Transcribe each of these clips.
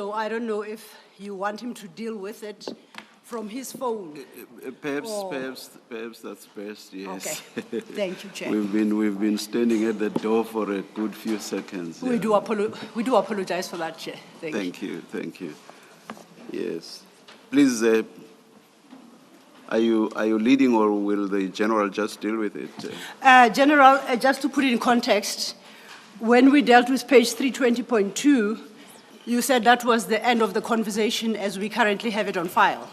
So I don't know if you want him to deal with it from his phone. Perhaps that's best, yes. Okay, thank you, Chair. We've been standing at the door for a good few seconds. We do apologize for that, Chair. Thank you. Yes. Please, are you leading, or will the General just deal with it? General, just to put it in context, when we dealt with page 320.2, you said that was the end of the conversation as we currently have it on file.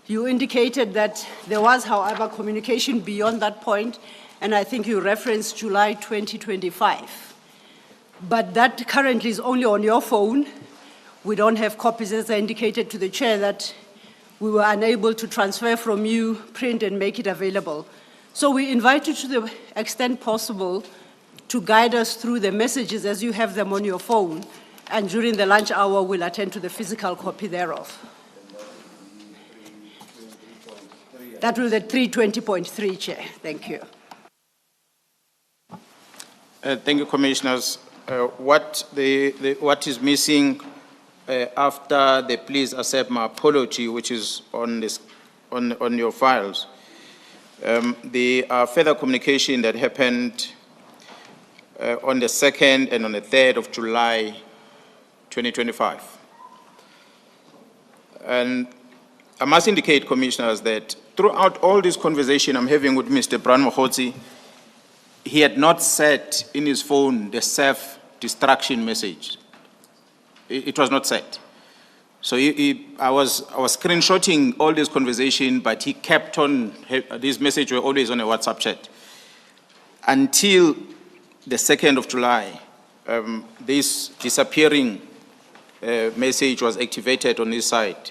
You indicated that there was, however, communication beyond that point, and I think you referenced July 2025. But that currently is only on your phone. We don't have copies, as I indicated to the Chair, that we were unable to transfer from you, print, and make it available. So we invite you to the extent possible to guide us through the messages as you have them on your phone, and during the lunch hour, we'll attend to the physical copy thereof. That was the 320.3, Chair. Thank you. Thank you, Commissioners. What is missing after the please accept my apology, which is on your files, the further communication that happened on the 2nd and on the 3rd of July 2025. And I must indicate, Commissioners, that throughout all this conversation I'm having with Mr. Brian Mohotsi, he had not set in his phone the self-destruction message. It was not set. So I was screenshotting all this conversation, but he kept on, this message were always on a WhatsApp chat. Until the 2nd of July, this disappearing message was activated on his side.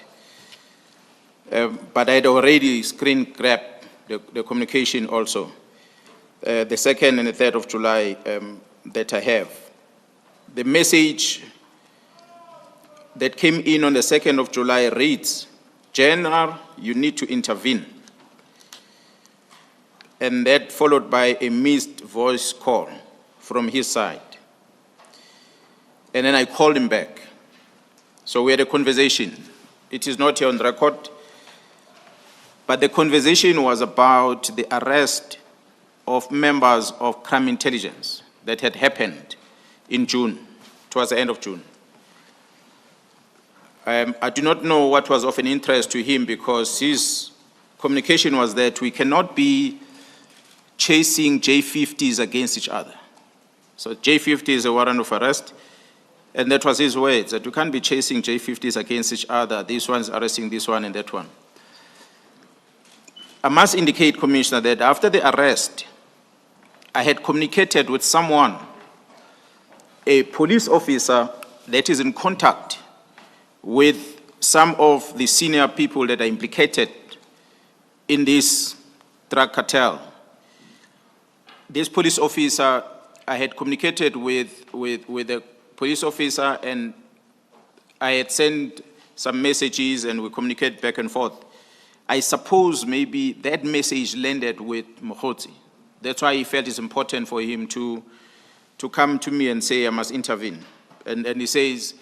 But I had already screen grabbed the communication also. The 2nd and the 3rd of July that I have. The message that came in on the 2nd of July reads, General, you need to intervene. And that followed by a missed voice call from his side. And then I called him back. So we had a conversation. It is not here on record, but the conversation was about the arrest of members of crime intelligence that had happened in June, towards the end of June. I do not know what was of an interest to him, because his communication was that we cannot be chasing J50s against each other. So J50 is a warrant of arrest, and that was his words, that we can't be chasing J50s against each other. This one's arresting this one and that one. I must indicate, Commissioner, that after the arrest, I had communicated with someone, a police officer that is in contact with some of the senior people that are implicated in this drug cartel. This police officer, I had communicated with the police officer, and I had sent some messages and we communicate back and forth. I suppose maybe that message landed with Mohotsi. That's why he felt it's important for him to come to me and say, I must intervene. And he says,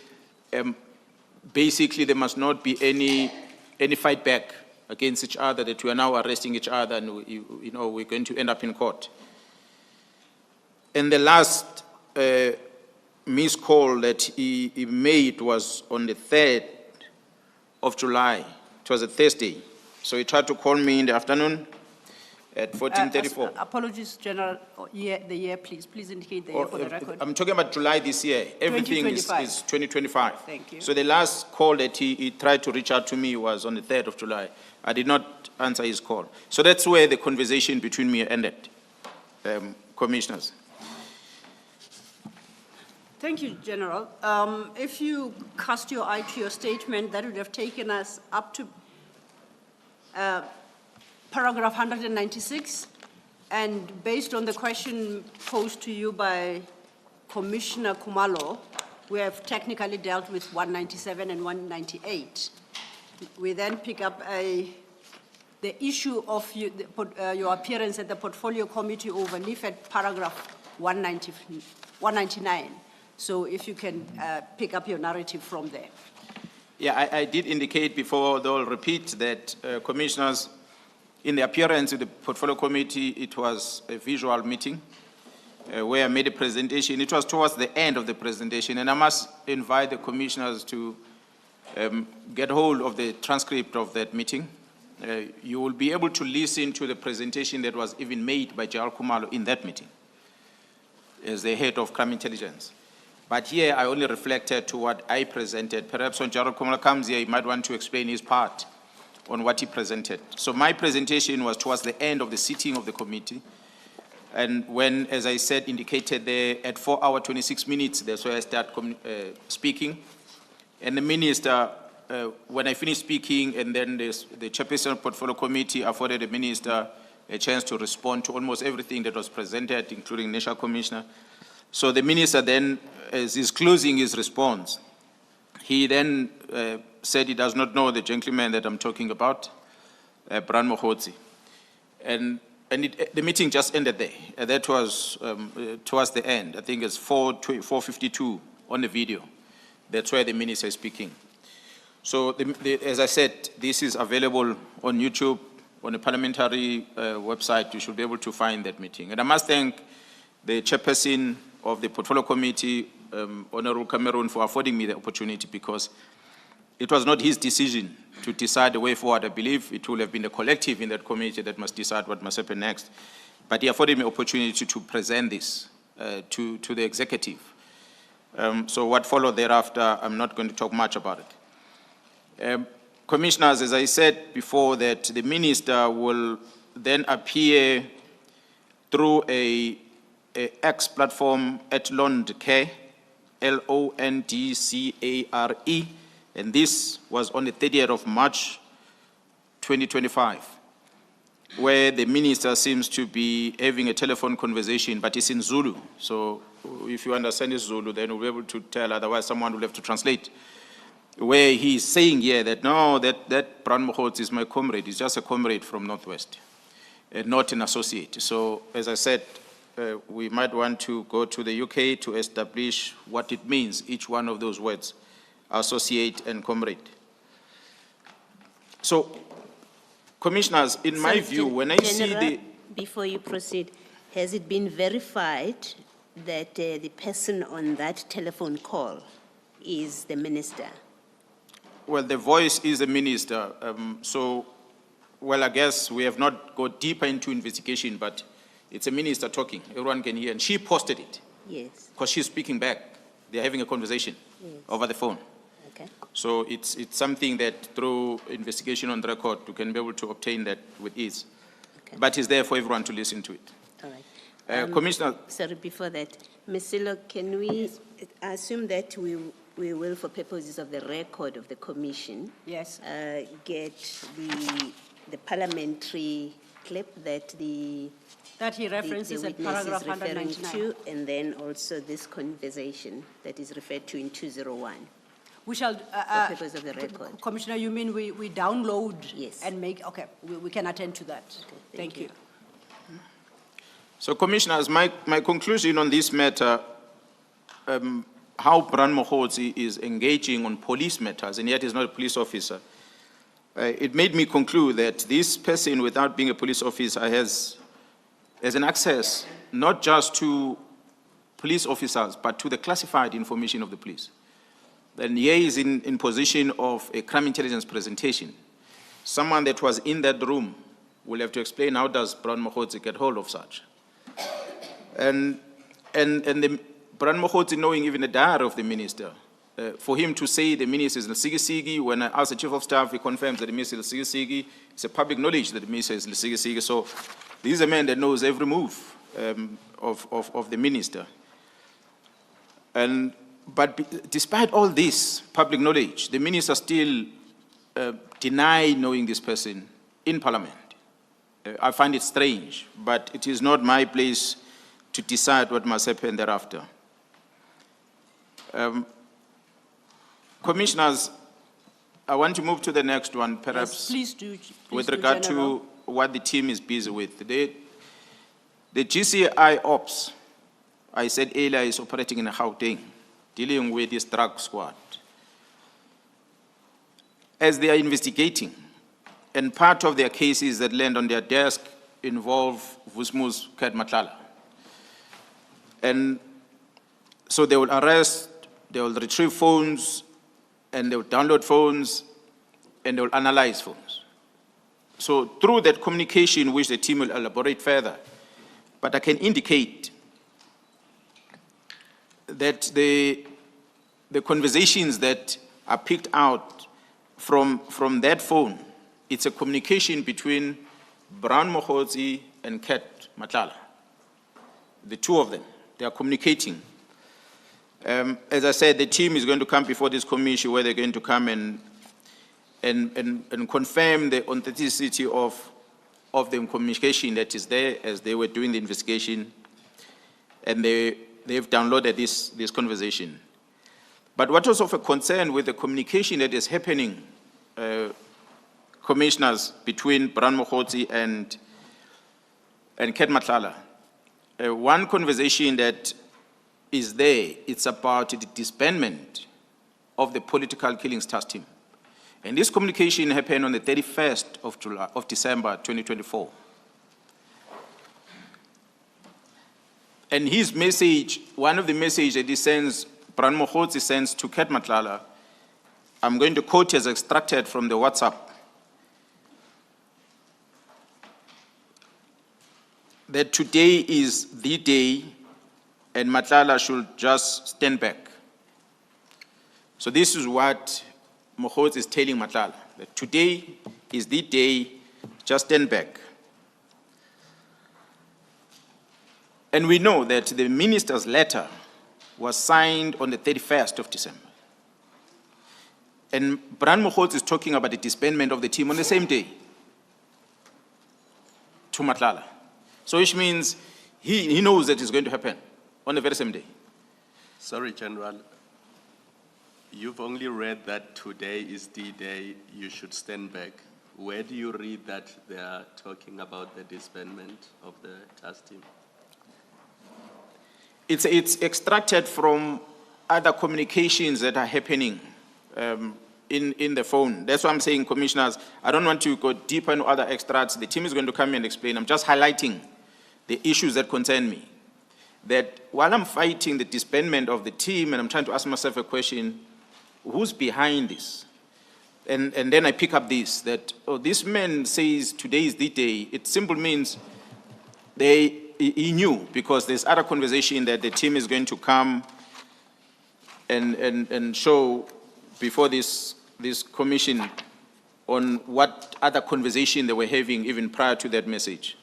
basically there must not be any fight back against each other, that we are now arresting each other and we're going to end up in court. And the last missed call that he made was on the 3rd of July. It was a Thursday. So he tried to call me in the afternoon at 14:34. Apologies, General. The year, please. Please indicate the year for the record. I'm talking about July this year. Everything is 2025. Thank you. So the last call that he tried to reach out to me was on the 3rd of July. I did not answer his call. So that's where the conversation between me ended, Commissioners. Thank you, General. If you cast your eye to your statement, that would have taken us up to paragraph 196, and based on the question posed to you by Commissioner Kumalo, we have technically dealt with 197 and 198. We then pick up the issue of your appearance at the Portfolio Committee overleaf at paragraph 199. So if you can pick up your narrative from there. Yeah, I did indicate before, though I'll repeat that, commissioners, in the appearance of the portfolio committee, it was a visual meeting where I made a presentation. It was towards the end of the presentation, and I must invite the commissioners to get hold of the transcript of that meeting. You will be able to listen to the presentation that was even made by J.R. Kumalo in that meeting as the head of crime intelligence. But here I only reflected to what I presented. Perhaps when J.R. Kumalo comes here, he might want to explain his part on what he presented. So my presentation was towards the end of the sitting of the committee. And when, as I said, indicated there at 4 hours, 26 minutes, that's where I start speaking. And the minister, when I finished speaking, and then the chairperson of portfolio committee afforded the minister a chance to respond to almost everything that was presented, including national commissioner. So the minister then, as he's closing his response, he then said he does not know the gentleman that I'm talking about, Bran Mokhotsi. And the meeting just ended there. That was towards the end. I think it's 4:52 on the video. That's where the minister is speaking. So as I said, this is available on YouTube, on the parliamentary website. You should be able to find that meeting. And I must thank the chairperson of the portfolio committee, Honorable Cameron, for affording me the opportunity, because it was not his decision to decide the way forward. I believe it will have been the collective in that committee that must decide what must happen next. But he afforded me the opportunity to present this to the executive. So what followed thereafter, I'm not going to talk much about it. Commissioners, as I said before, that the minister will then appear through a X platform at Londcare, Londcare, and this was on the 30th of March, 2025, where the minister seems to be having a telephone conversation, but it's in Zulu. So if you understand this Zulu, then we'll be able to tell, otherwise someone will have to translate. Where he's saying here that, no, that Bran Mokhotsi is my comrade, he's just a comrade from Northwest, not an associate. So as I said, we might want to go to the UK to establish what it means, each one of those words, associate and comrade. So, commissioners, in my view, when I see the... Before you proceed, has it been verified that the person on that telephone call is the minister? Well, the voice is the minister. Well, I guess we have not got deeper into investigation, but it's a minister talking. Everyone can hear. And she posted it. Yes. Because she's speaking back. They're having a conversation over the phone. Okay. So it's something that through investigation on the record, you can be able to obtain that with ease. Okay. But it's there for everyone to listen to it. All right. Commissioner. Sorry, before that, Ms. Silo, can we assume that we will, for purposes of the record of the commission, Yes. Get the parliamentary clip that That he references the at witness paragraph is referring 199. to, and then also this conversation that is referred to in 201, We shall, for purpose of the record. Commissioner, you mean we download? Yes. And make, okay, we can attend to that. Thank you. So, Commissioners, my conclusion on this matter, how Bran Mokhotsi is engaging on police matters, and yet is not a police officer, it made me conclude that this person, without being a police officer, has an access not just to police officers, but to the classified information of the police. Then here is in position of a crime intelligence presentation. Someone that was in that room will have to explain how does Bran Mokhotsi get hold of such. And the Bran Mokhotsi knowing even the diary of the minister, for him to say the minister is Lesigisigi, when I ask the chief of staff, he confirms that the minister is Lesigisigi. It's a public knowledge that the minister is Lesigisigi. So this is a man that knows every move of the minister. But despite all this public knowledge, the minister still denied knowing this person in Parliament. I find it strange, but it is not my place to decide what must happen thereafter. Commissioners, I want to move to the next one, perhaps. Yes, please do. With regard to what the team is busy with. The GCI Ops, I said earlier, is operating in Gauteng, dealing with this drug squad. as they are investigating, and part of their cases that land on their desk involve Vusmus Kat Matlala. And so they will arrest, they will retrieve phones, and they will download phones, and they will analyze phones. So through that communication, which the team will elaborate further, but I can indicate that the conversations that are picked out from that phone, it's a communication between Brown Mokhotsi and Kat Matlala. The two of them, they are communicating. As I said, the team is going to come before this commission where they're going to come and confirm the authenticity of the communication that is there as they were doing the investigation, and they've downloaded this conversation. But what was of a concern with the communication that is happening, commissioners, between Brown Mokhotsi and Kat Matlala, one conversation that is there, it's about the disbandment of the political killings task team. And this communication happened on the 31st of December 2024. And his message, one of the messages that he sends, Brown Mokhotsi sends to Kat Matlala, I'm going to quote as extracted from the WhatsApp, that today is the day and Matlala should just stand back. So this is what Mokhotsi is telling Matlala, that today is the day, just stand back. And we know that the minister's letter was signed on the 31st of December. And Brown Mokhotsi is talking about the disbandment of the team on the same day to Matlala. So which means he knows that it's going to happen on the very same day. Sorry, General. You've only read that today is the day you should stand back. Where do you read that they are talking about the disbandment of the task team? It's extracted from other communications that are happening in the phone. That's why I'm saying, commissioners, I don't want to go deeper into other extracts. The team is going to come and explain. I'm just highlighting the issues that concern me. That while I'm fighting the disbandment of the team and I'm trying to ask myself a question, who's behind this? And then I pick up this, that, oh, this man says today is the day. It simply means he knew, because there's other conversation that the team is going to come and show before this commission on what other conversation they were having even prior to that message.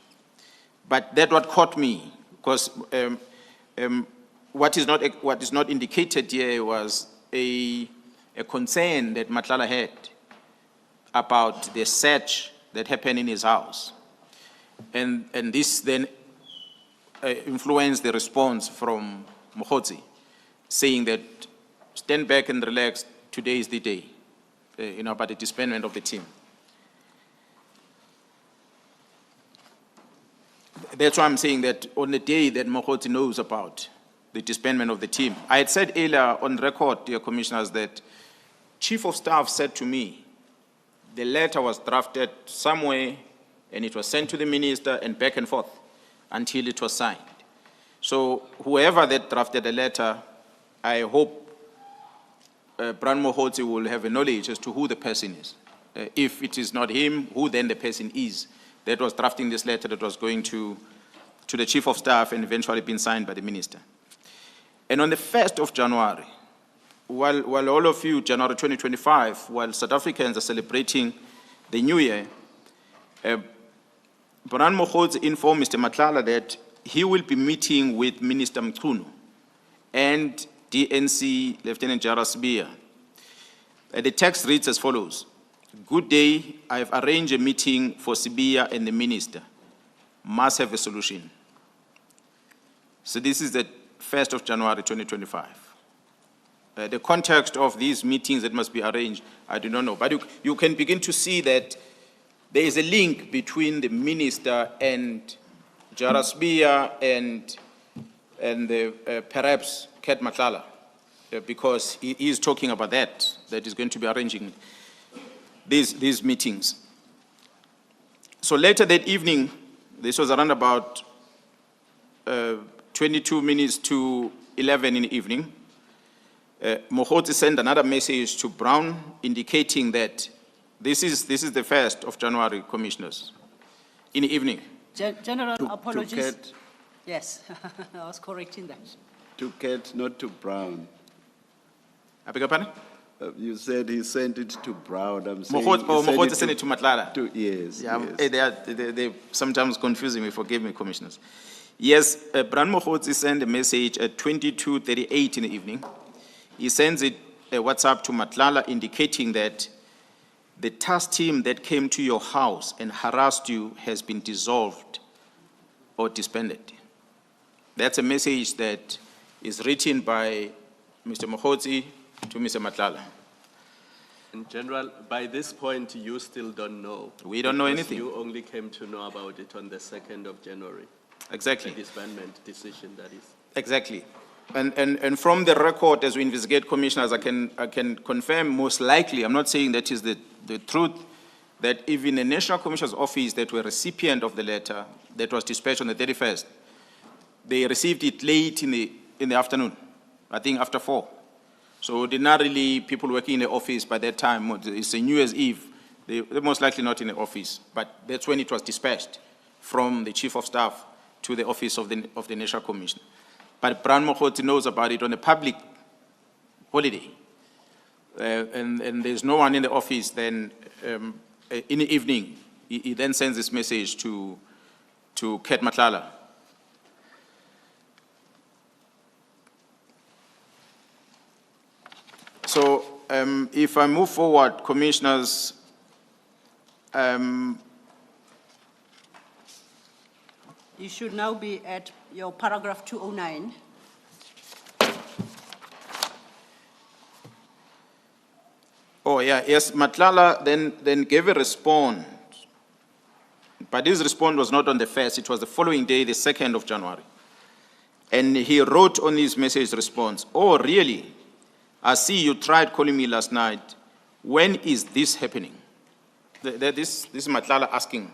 But that what caught me, because what is not indicated here was a concern that Matlala had about the search that happened in his house. And this then influenced the response from Mokhotsi, saying that stand back and relax, today is the day, about the disbandment of the team. That's why I'm saying that on the day that Mokhotsi knows about the disbandment of the team, I had said earlier on record, dear commissioners, that Chief of Staff said to me, the letter was drafted somewhere and it was sent to the minister and back and forth until it was signed. So whoever that drafted the letter, I hope Brown Mokhotsi will have a knowledge as to who the person is. If it is not him, who then the person is that was drafting this letter that was going to the Chief of Staff and eventually been signed by the minister. And on the 1st of January, while all of you, January 2025, while South Africans are celebrating the New Year, Brown Mokhotsi informed Mr. Matlala that he will be meeting with Minister Mchunu and DNC Lieutenant General Sibiya. The text reads as follows: good day, I have arranged a meeting for Sibiya and the minister. Must have a solution. So this is the 1st of January 2025. The context of these meetings that must be arranged, I do not know. But you can begin to see that there is a link between the minister and General Sibiya and perhaps Kat Matlala, because he is talking about that is going to be arranging. these meetings. So later that evening, this was around about 22 minutes to 11 in the evening, Mogotsi sent another message to Brown indicating that this is the 1st of January, Commissioners, in the evening. General, To apologies. Cat, Yes, I was correcting that. to Cat, not to Brown. I beg your pardon? You said he sent it to Brown. I'm saying Mogotsi sent it to Madlanga. Yes, Yeah, yes. they sometimes confusing me, forgive me, Commissioners. Yes, Bran Mogotsi sent a message at 22:38 in the evening. He sends it a WhatsApp to Madlanga indicating that the task team that came to your house and harassed you has been dissolved or disbanded. That's a message that is written by Mr. Mogotsi to Mr. Madlanga. In general, by this point, you still don't know. We don't know because anything. You only came to know about it on the 2nd of January. Exactly. The disbandment decision, that is. Exactly. And from the record, as we investigate, Commissioners, I can confirm most likely, I'm not saying that is the truth, that even the National Commissioner's Office that were recipient of the letter that was dispatched on the 31st, they received it late in the afternoon, I think after 4. So they're not really people working in the office by that time. It's a New Year's Eve. They're most likely not in the office, but that's when it was dispatched from the Chief of Staff to the office of the National Commission. But Bran Mogotsi knows about it on a public holiday. And there's no one in the office. Then in the evening, he then sends this message to Kat Madlanga. So if I move forward, Commissioners, You should now be at your paragraph 209. oh yeah, yes, Madlanga then gave a response. But his response was not on the 1st, it was the following day, the 2nd of January. And he wrote on his message response, "Oh, really? I see you tried calling me last night. When is this happening?" This is Madlanga asking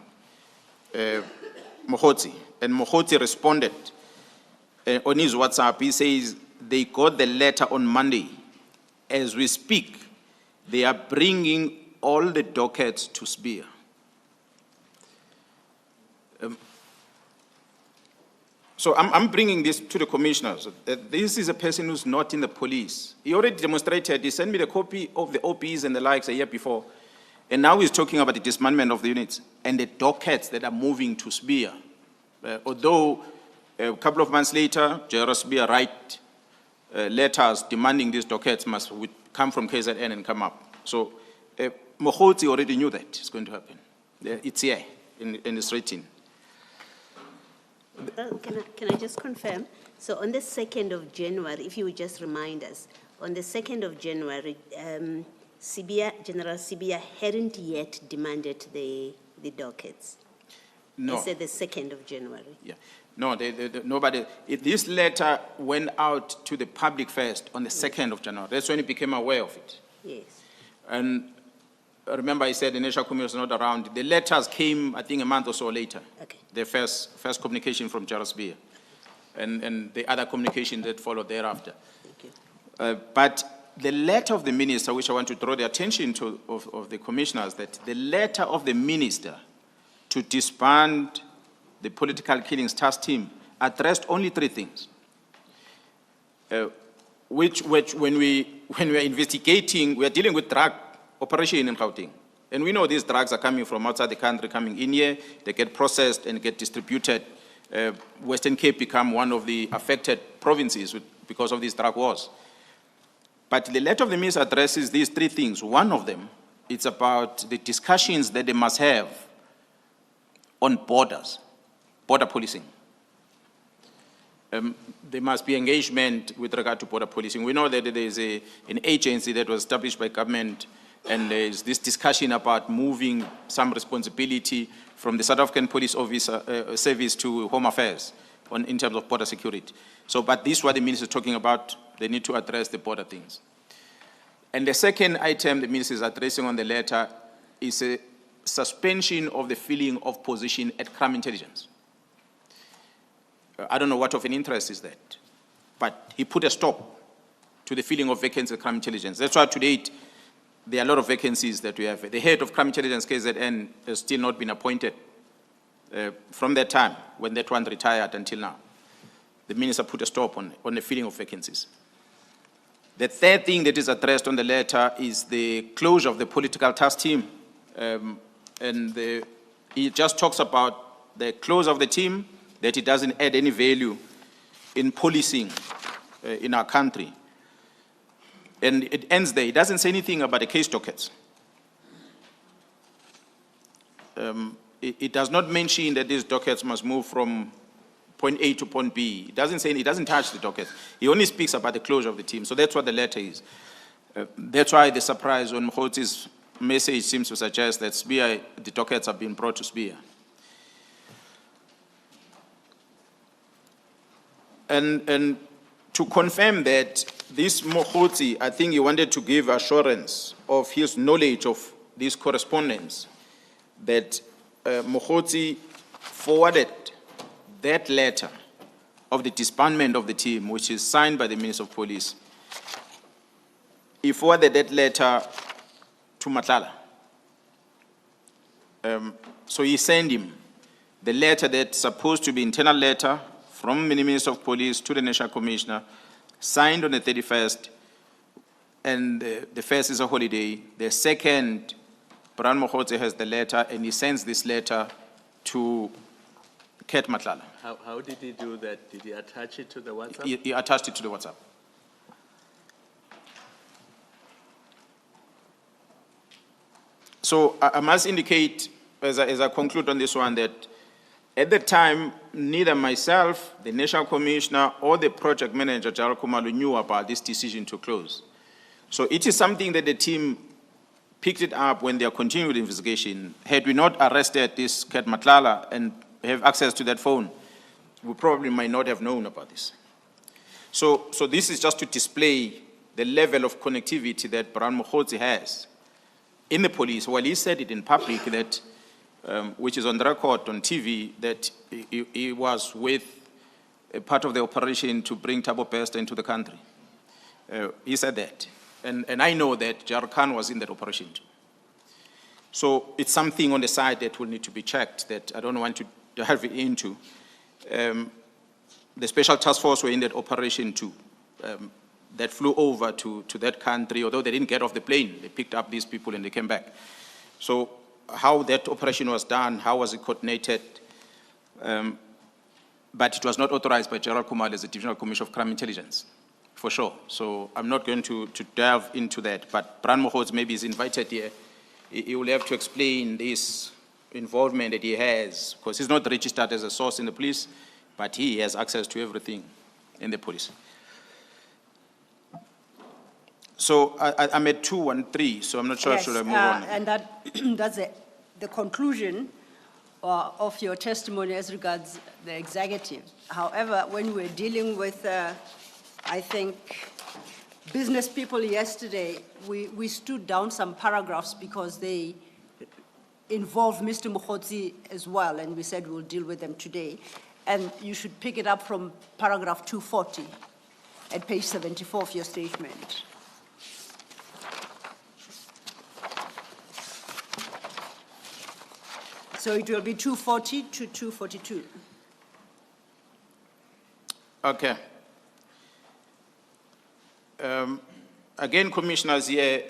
Mogotsi. And Mogotsi responded on his WhatsApp. He says, they got the letter on Monday. As we speak, they are bringing all the dockets to Spear. So I'm bringing this to the Commissioners. This is a person who's not in the police. He already demonstrated, he sent me the copy of the OPs and the likes a year before. And now he's talking about the dismantlement of the units and the dockets that are moving to Spear. Although a couple of months later, General Spear write letters demanding these dockets would come from KZN and come up. So Mogotsi already knew that it's going to happen. It's here, and it's written. Can I just confirm? So on the 2nd of January, if you would just remind us, on the 2nd of January, General Sibia hadn't yet demanded the dockets. No. They said the 2nd of January. Yeah. No, nobody. This letter went out to the public first on the 2nd of January. That's when he became aware of it. Yes. And remember, I said the National Commission was not around. The letters came, I think, a month or so later. Okay. The first communication from Charles Beer, and the other communication that followed thereafter. Thank you. But the letter of the minister, which I want to draw the attention to of the commissioners, that the letter of the minister to disband the political killings task team addressed only 3 things, which when we are investigating, we are dealing with drug operation in Gauteng. And we know these drugs are coming from outside the country, coming in here, they get processed and get distributed. Western Cape become one of the affected provinces because of these drug wars. But the letter of the minister addresses these 3 things. One of them, it's about the discussions that they must have on borders, border policing. There must be engagement with regard to border policing. We know that there is an agency that was established by government, and there's this discussion about moving some responsibility from the South African Police Service to Home Affairs in terms of border security. So, but this is what the minister is talking about. They need to address the border things. And the second item the minister is addressing on the letter is a suspension of the filling of position at crime intelligence. I don't know what of an interest is that, but he put a stop to the filling of vacancies at crime intelligence. That's why to date, there are a lot of vacancies that we have. The head of crime intelligence, KZN, has still not been appointed from that time when that one retired until now. The minister put a stop on the filling of vacancies. The third thing that is addressed on the letter is the closure of the political task team. He just talks about the close of the team, that it doesn't add any value in policing in our country. And it ends there. It doesn't say anything about the case dockets. It does not mention that these dockets must move from point A to point B. It doesn't say, it doesn't touch the dockets. He only speaks about the closure of the team. So that's what the letter is. That's why the surprise on Mokgotzi's message seems to suggest that Spear, the dockets have been brought to Spear. And to confirm that, this Mokgotzi, I think he wanted to give assurance of his knowledge of this correspondence, that Mokgotzi forwarded that letter of the disbandment of the team, which is signed by the Minister of Police. He forwarded that letter to Madlanga. So he sent him the letter that's supposed to be internal letter from the Minister of Police to the National Commissioner, signed on the 31st, and the first is a holiday. The second, Brian Mokgotzi has the letter, and he sends this letter to Ket Madlanga. How did he do that? Did he attach it to the WhatsApp? He attached it to the WhatsApp. So I must indicate, as I conclude on this one, that at the time, neither myself, the National Commissioner, or the project manager, Jara Kumalu, knew about this decision to close. So it is something that the team picked it up when they continued the investigation. Had we not arrested this Ket Madlanga and have access to that phone, we probably might not have known about this. So this is just to display the level of connectivity that Brian Mokgotzi has in the police. Well, he said it in public that, which is on the record on TV, that he was with a part of the operation to bring Thabo Bester into the country. He said that. And I know that Jar Khan was in that operation too. So it's something on the side that will need to be checked that I don't want to delve into. The special task force were in that operation too, that flew over to that country, although they didn't get off the plane. They picked up these people and they came back. So how that operation was done, how was it coordinated, but it was not authorized by Gerald Kumar as the Divisional Commissioner of Crime Intelligence, for sure. So I'm not going to delve into that, but Brian Mokgotzi maybe is invited here. He will have to explain this involvement that he has, because he's not registered as a source in the police, but he has access to everything in the police. So I'm at 213, so I'm not sure Yes, should I move on. and that's the conclusion of your testimony as regards the executive. However, when we're dealing with, I think, business people yesterday, we stood down some paragraphs because they involve Mr. Mokgotzi as well, and we said we'll deal with them today. And you should pick it up from paragraph 240 at page 74 of your statement. So it will be 240 to 242. Okay. Again, commissioners here,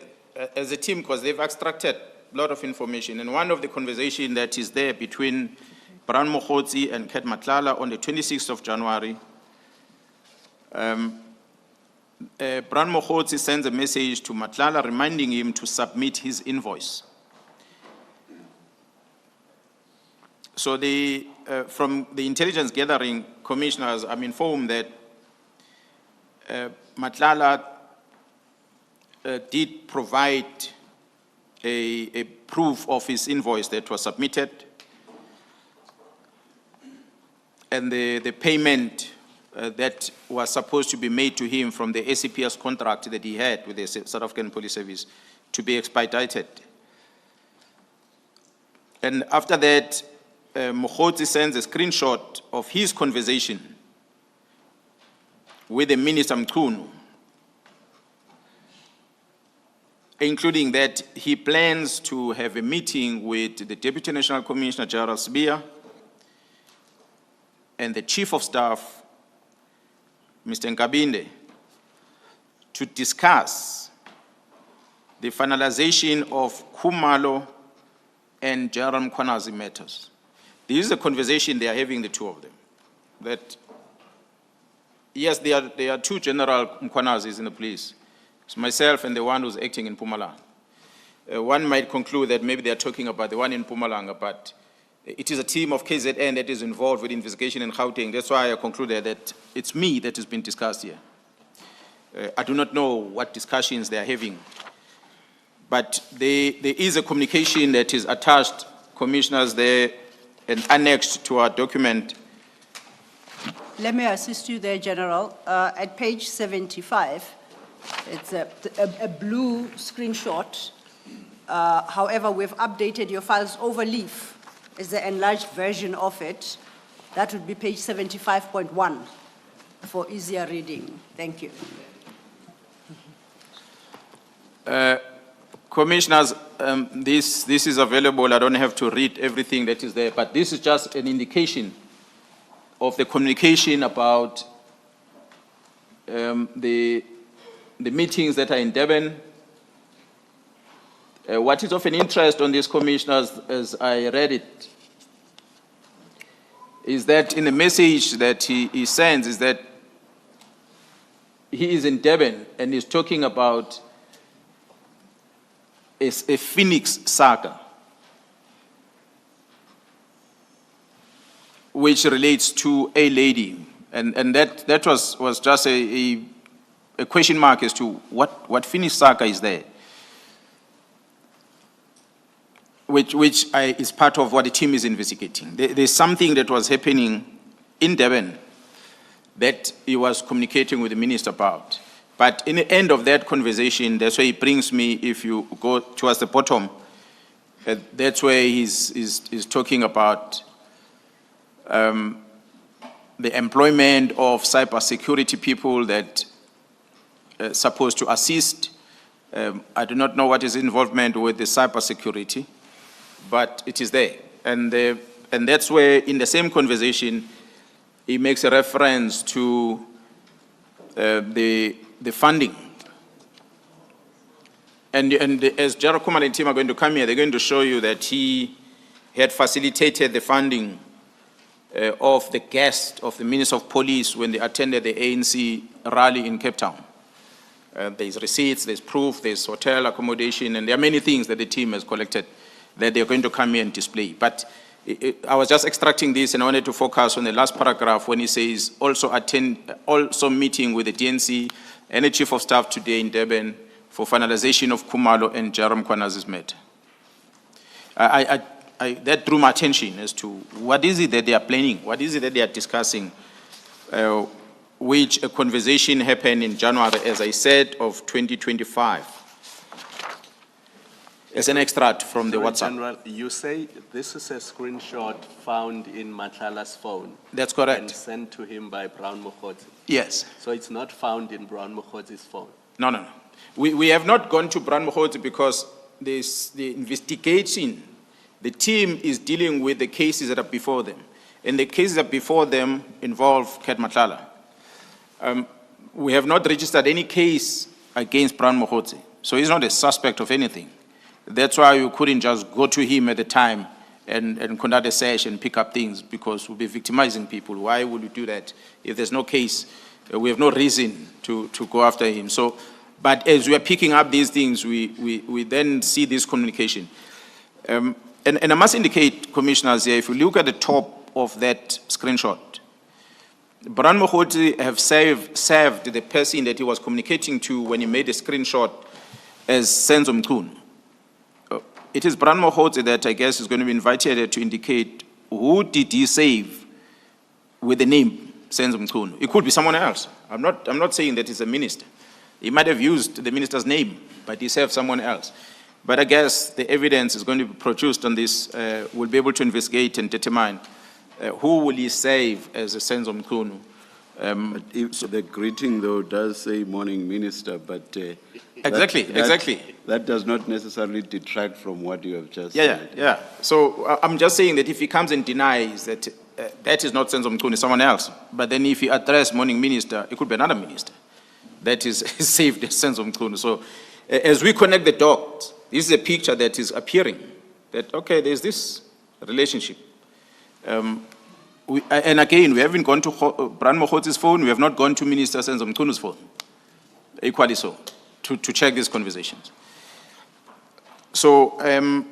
as a team, because they've extracted a lot of information, and one of the conversations that is there between Brian Mokgotzi and Ket Madlanga on the 26th of January, Brian Mokgotzi sends a message to Madlanga reminding him to submit his invoice. So from the intelligence gathering, commissioners, I'm informed that Madlanga did provide a proof of his invoice that was submitted, and the payment that was supposed to be made to him from the ACPS contract that he had with the South African Police Service to be expedited. And after that, Mokgotsi sends a screenshot of his conversation with the Minister Mchunu, including that he plans to have a meeting with the Deputy National Commissioner, General Sibiya, and the Chief of Staff, Mr. Nkabinde, to discuss the finalization of Khumalo and General Mkhwanazi matters. This is a conversation they are having, the two of them. That, yes, there are two General Mkhwanazis in the police. It's myself and the one who's acting in Mpumalanga. One might conclude that maybe they are talking about the one in Mpumalanga, but it is a team of KZN that is involved with investigation in Gauteng. That's why I concluded that it's me that has been discussed here. I do not know what discussions they are having, but there is a communication that is attached, commissioners, there and annexed to our document. Let me assist you there, General. At page 75, it's a blue screenshot. However, we've updated your file's overleaf. It's the enlarged version of it. That would be page 75.1 for easier reading. Thank you. Commissioners, this is available. I don't have to read everything that is there, but this is just an indication of the communication about the meetings that are in Durban. What is of an interest on these commissioners, as I read it, is that in the message that he sends is that he is in Durban and is talking about a Phoenix saga, which relates to a lady. And that was just a question mark as to what Phoenix saga is there, which is part of what the team is investigating. There's something that was happening in Durban that he was communicating with the minister about. But in the end of that conversation, that's where he brings me, if you go towards the bottom, that's where he's talking about the employment of cybersecurity people that are supposed to assist. I do not know what his involvement with the cybersecurity, but it is there. And that's where, in the same conversation, he makes a reference to the funding. And as General Kumar and team are going to come here, they're going to show you that he had facilitated the funding of the guest of the Minister of Police when they attended the ANC rally in Cape Town. There's receipts, there's proof, there's hotel accommodation, and there are many things that the team has collected that they're going to come here and display. But I was just extracting this, and I wanted to focus on the last paragraph when he says also meeting with the DNC and the Chief of Staff today in Durban for finalization of Khumalo and General Mkhwanazi's matter. That drew my attention as to what is it that they are planning, what is it that they are discussing, which a conversation happened in January, as I said, of 2025. As an extract from the WhatsApp. General, you say this is a screenshot found in Matlala's phone. That's correct. And sent to him by Brown Mokgotsi. Yes. So it's not found in Brown Mokgotsi's phone? No. We have not gone to Brown Mokgotsi because the investigation, the team is dealing with the cases that are before them. And the cases that are before them involve Kat Matlala. We have not registered any case against Brown Mokgotsi. So he's not a suspect of anything. That's why you couldn't just go to him at the time and conduct a search and pick up things, because we'll be victimizing people. Why would you do that? If there's no case, we have no reason to go after him. So, but as we are picking up these things, we then see this communication. And I must indicate, commissioners here, if you look at the top of that screenshot, Brown Mokgotsi have served the person that he was communicating to when he made a screenshot as Senzo Mchunu. It is Brown Mokgotsi that I guess is going to be invited to indicate who did he save with the name Senzo Mchunu. It could be someone else. I'm not saying that it's a minister. He might have used the minister's name, but he saved someone else. But I guess the evidence is going to be produced on this. We'll be able to investigate and determine who will he save as a Senzo Mkhunu. If the greeting, though, does say morning minister, but Exactly. That does not necessarily detract from what you have just Yeah. said. So I'm just saying that if he comes and denies that that is not Senzo Mkhunu, someone else, but then if he address morning minister, it could be another minister that is saved as Senzo Mkhunu. So as we connect the dots, this is a picture that is appearing that, okay, there's this relationship. And again, we haven't gone to Bran Mokhotzi's phone, we have not gone to Minister Senzo Mkhunu's phone, equally so, to check these conversations. So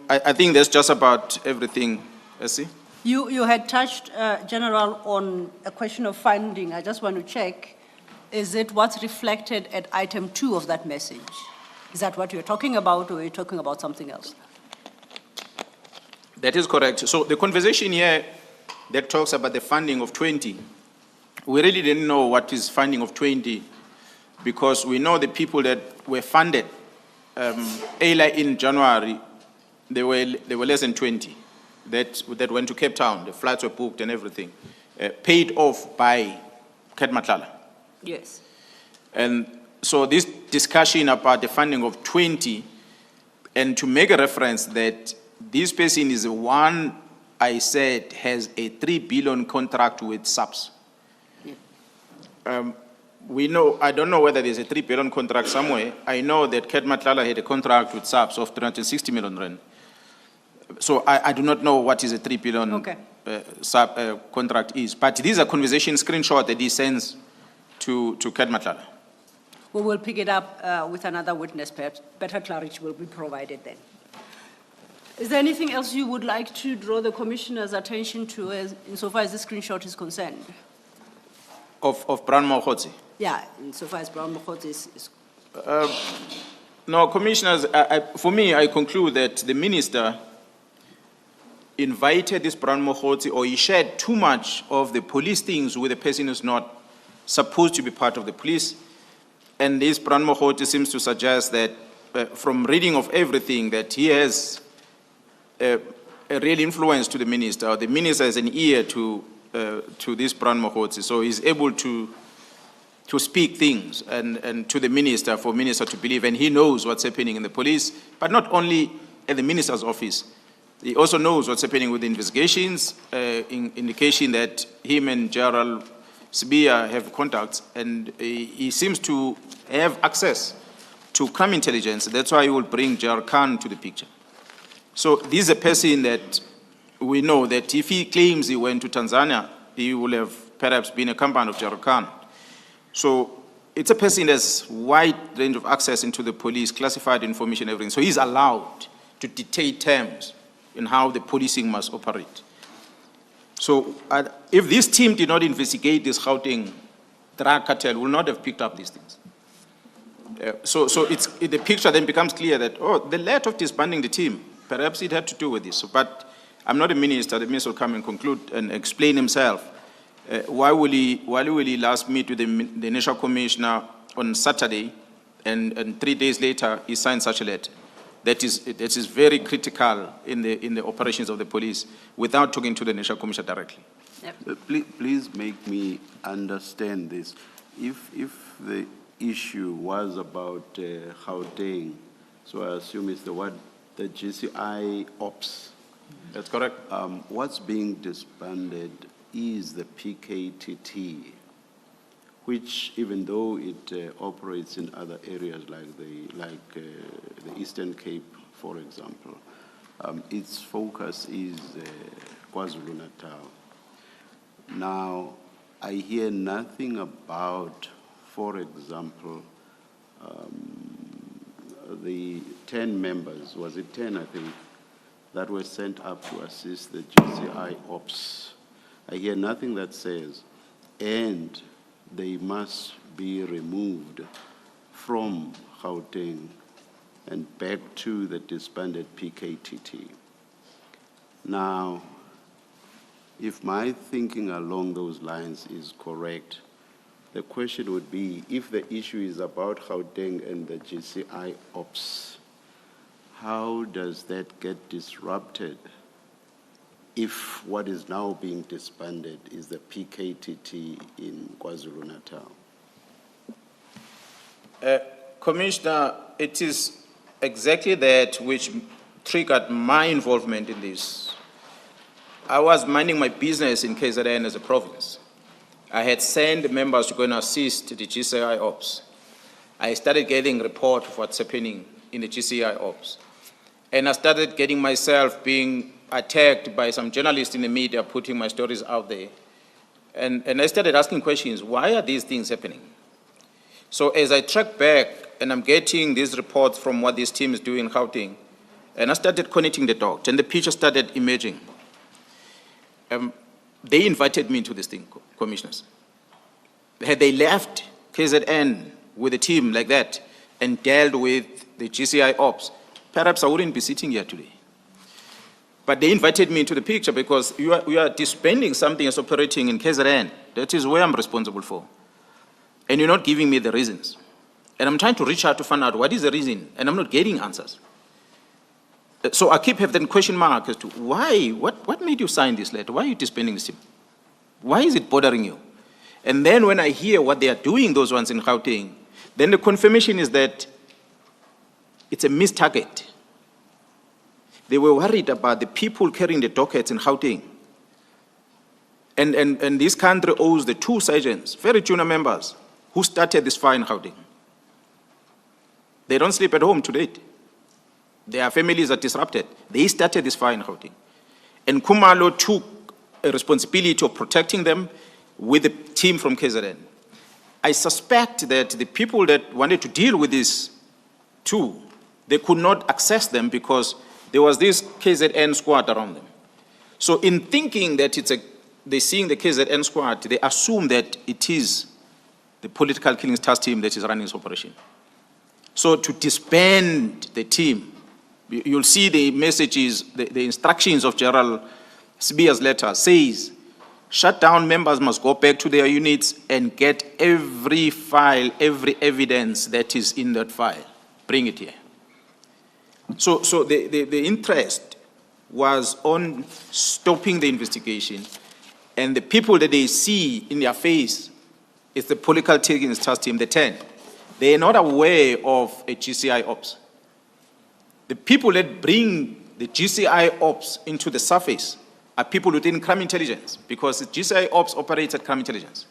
I think that's just about everything, Essie. You had touched, General, on a question of funding. I just want to check, is it what's reflected at item 2 of that message? Is that what you're talking about, or are you talking about something else? That is correct. So the conversation here that talks about the funding of 20, we really didn't know what is funding of 20, because we know the people that were funded earlier in January, they were less than 20 that went to Cape Town. The flights were booked and everything, paid off by Ket Matlala. Yes. And so this discussion about the funding of 20, and to make a reference that this person is the one I said has a 3 billion contract with SAPS. We know, I don't know whether there's a 3 billion contract somewhere. I know that Ket Matlala had a contract with SAPS of 360 million rand. So I do not know what is a 3 billion contract is. But these are conversation screenshots that he sends to Ket Matlala. We will pick it up with another witness. Perhaps better clarity will be provided then. Is there anything else you would like to draw the Commissioner's attention to insofar as the screenshot is concerned? Of Brown Mokhotzi? Yeah, insofar as Brown Mokhotzi is... No, Commissioners, for me, I conclude that the Minister invited this Brown Mokhotzi, or he shared too much of the police things with a person who's not supposed to be part of the police. And this Brown Mokhotzi seems to suggest that, from reading of everything, that he has a real influence to the Minister, or the Minister has an ear to this Brown Mokhotzi, so he's able to speak things and to the Minister, for Minister to believe, and he knows what's happening in the police, but not only at the Minister's office. He also knows what's happening with the investigations, indication that him and General Sibia have contacts, and he seems to have access to crime intelligence. That's why he will bring Jar Khan to the picture. So this is a person that we know that if he claims he went to Tanzania, he will have perhaps been a companion of Jar Khan. So it's a person that has wide range of access into the police, classified information, everything. So he's allowed to dictate terms in how the policing must operate. So if this team did not investigate this Gauteng drug cartel, we would not have picked up these things. So the picture then becomes clear that, oh, the lack of disbanding the team, perhaps it had to do with this. But I'm not a minister. The minister will come and conclude and explain himself. Why will he last meet with the National Commissioner on Saturday, and 3 days later he signed such a letter? That is very critical in the operations of the police, without talking to the National Commissioner directly. Yep. Please make me understand this. If the issue was about Gauteng, so I assume it's the GCI Ops. That's correct. What's being disbanded is the PKTT, which, even though it operates in other areas like the Eastern Cape, for example, its focus is KwaZulu-Natal. Now, I hear nothing about, for example, the 10 members, was it 10, I think, that were sent up to assist the GCI Ops. I hear nothing that says, and they must be removed from Gauteng and back to the disbanded PKTT. Now, if my thinking along those lines is correct, the question would be, if the issue is about Gauteng and the GCI Ops, how does that get disrupted if what is now being disbanded is the PKTT in KwaZulu-Natal? Commissioner, it is exactly that which triggered my involvement in this. I was minding my business in KZN as a province. I had sent members to go and assist the GCI ops. I started getting report of what's happening in the GCI ops. And I started getting myself being attacked by some journalists in the media putting my stories out there. And I started asking questions, why are these things happening? So as I track back and I'm getting these reports from what this team is doing in Gauteng, and I started connecting the dots and the picture started emerging. They invited me into this thing, commissioners. Had they left KZN with a team like that and dealt with the GCI ops, perhaps I wouldn't be sitting here today. But they invited me into the picture because we are disbanding something that's operating in KZN. That is where I'm responsible for. And you're not giving me the reasons. And I'm trying to reach out to find out what is the reason, and I'm not getting answers. So I keep having that question mark as to why, what made you sign this letter? Why are you disbanding this team? Why is it bothering you? And then when I hear what they are doing, those ones in Gauteng, then the confirmation is that it's a missed target. They were worried about the people carrying the dockets in Gauteng. And this country owes the two sergeants, very junior members, who started this fire in Gauteng. They don't sleep at home to date. Their families are disrupted. They started this fire in Gauteng. And Kumalo took a responsibility of protecting them with the team from KZN. I suspect that the people that wanted to deal with this too, they could not access them because there was this KZN squad around them. So in thinking that they're seeing the KZN squad, they assume that it is the political killings task team that is running this operation. So to disband the team, you'll see the messages, the instructions of General Sibiya's letter says, shut down members must go back to their units and get every file, every evidence that is in that file. Bring it here. So the interest was on stopping the investigation, and the people that they see in their face is the political killings task team, the 10. They are not aware of a GCI ops. The people that bring the GCI ops into the surface are people within crime intelligence, because the GCI ops operates at crime intelligence.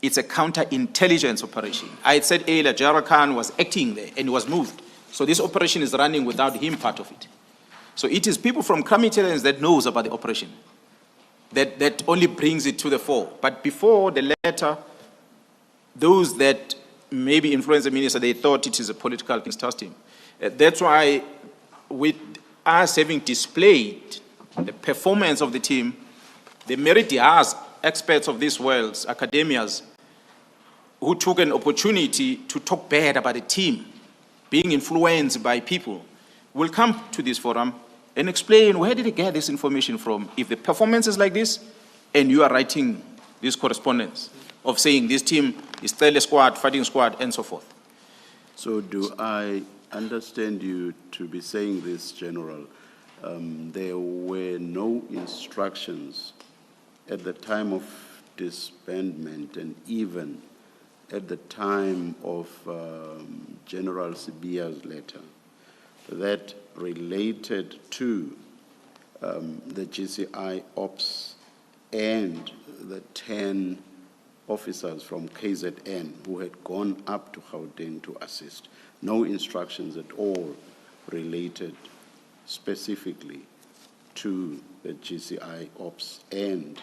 It's a counterintelligence operation. I had said earlier, General Khan was acting there and he was moved. So this operation is running without him part of it. So it is people from crime intelligence that knows about the operation, that only brings it to the fore. But before the letter, those that maybe influence the minister, they thought it is a political task team. That's why with us having displayed the performance of the team, the meritorious experts of this world, academias, who took an opportunity to talk bad about the team, being influenced by people, will come to this forum and explain where did they get this information from if the performance is like this and you are writing this correspondence of saying this team is still a squad, fighting squad, and so forth. So do I understand you to be saying this, General? There were no instructions at the time of disbandment and even at the time of General Sibiya's letter that related to the GCI ops and the 10 officers from KZN who had gone up to Gauteng to assist. No instructions at all related specifically to the GCI ops and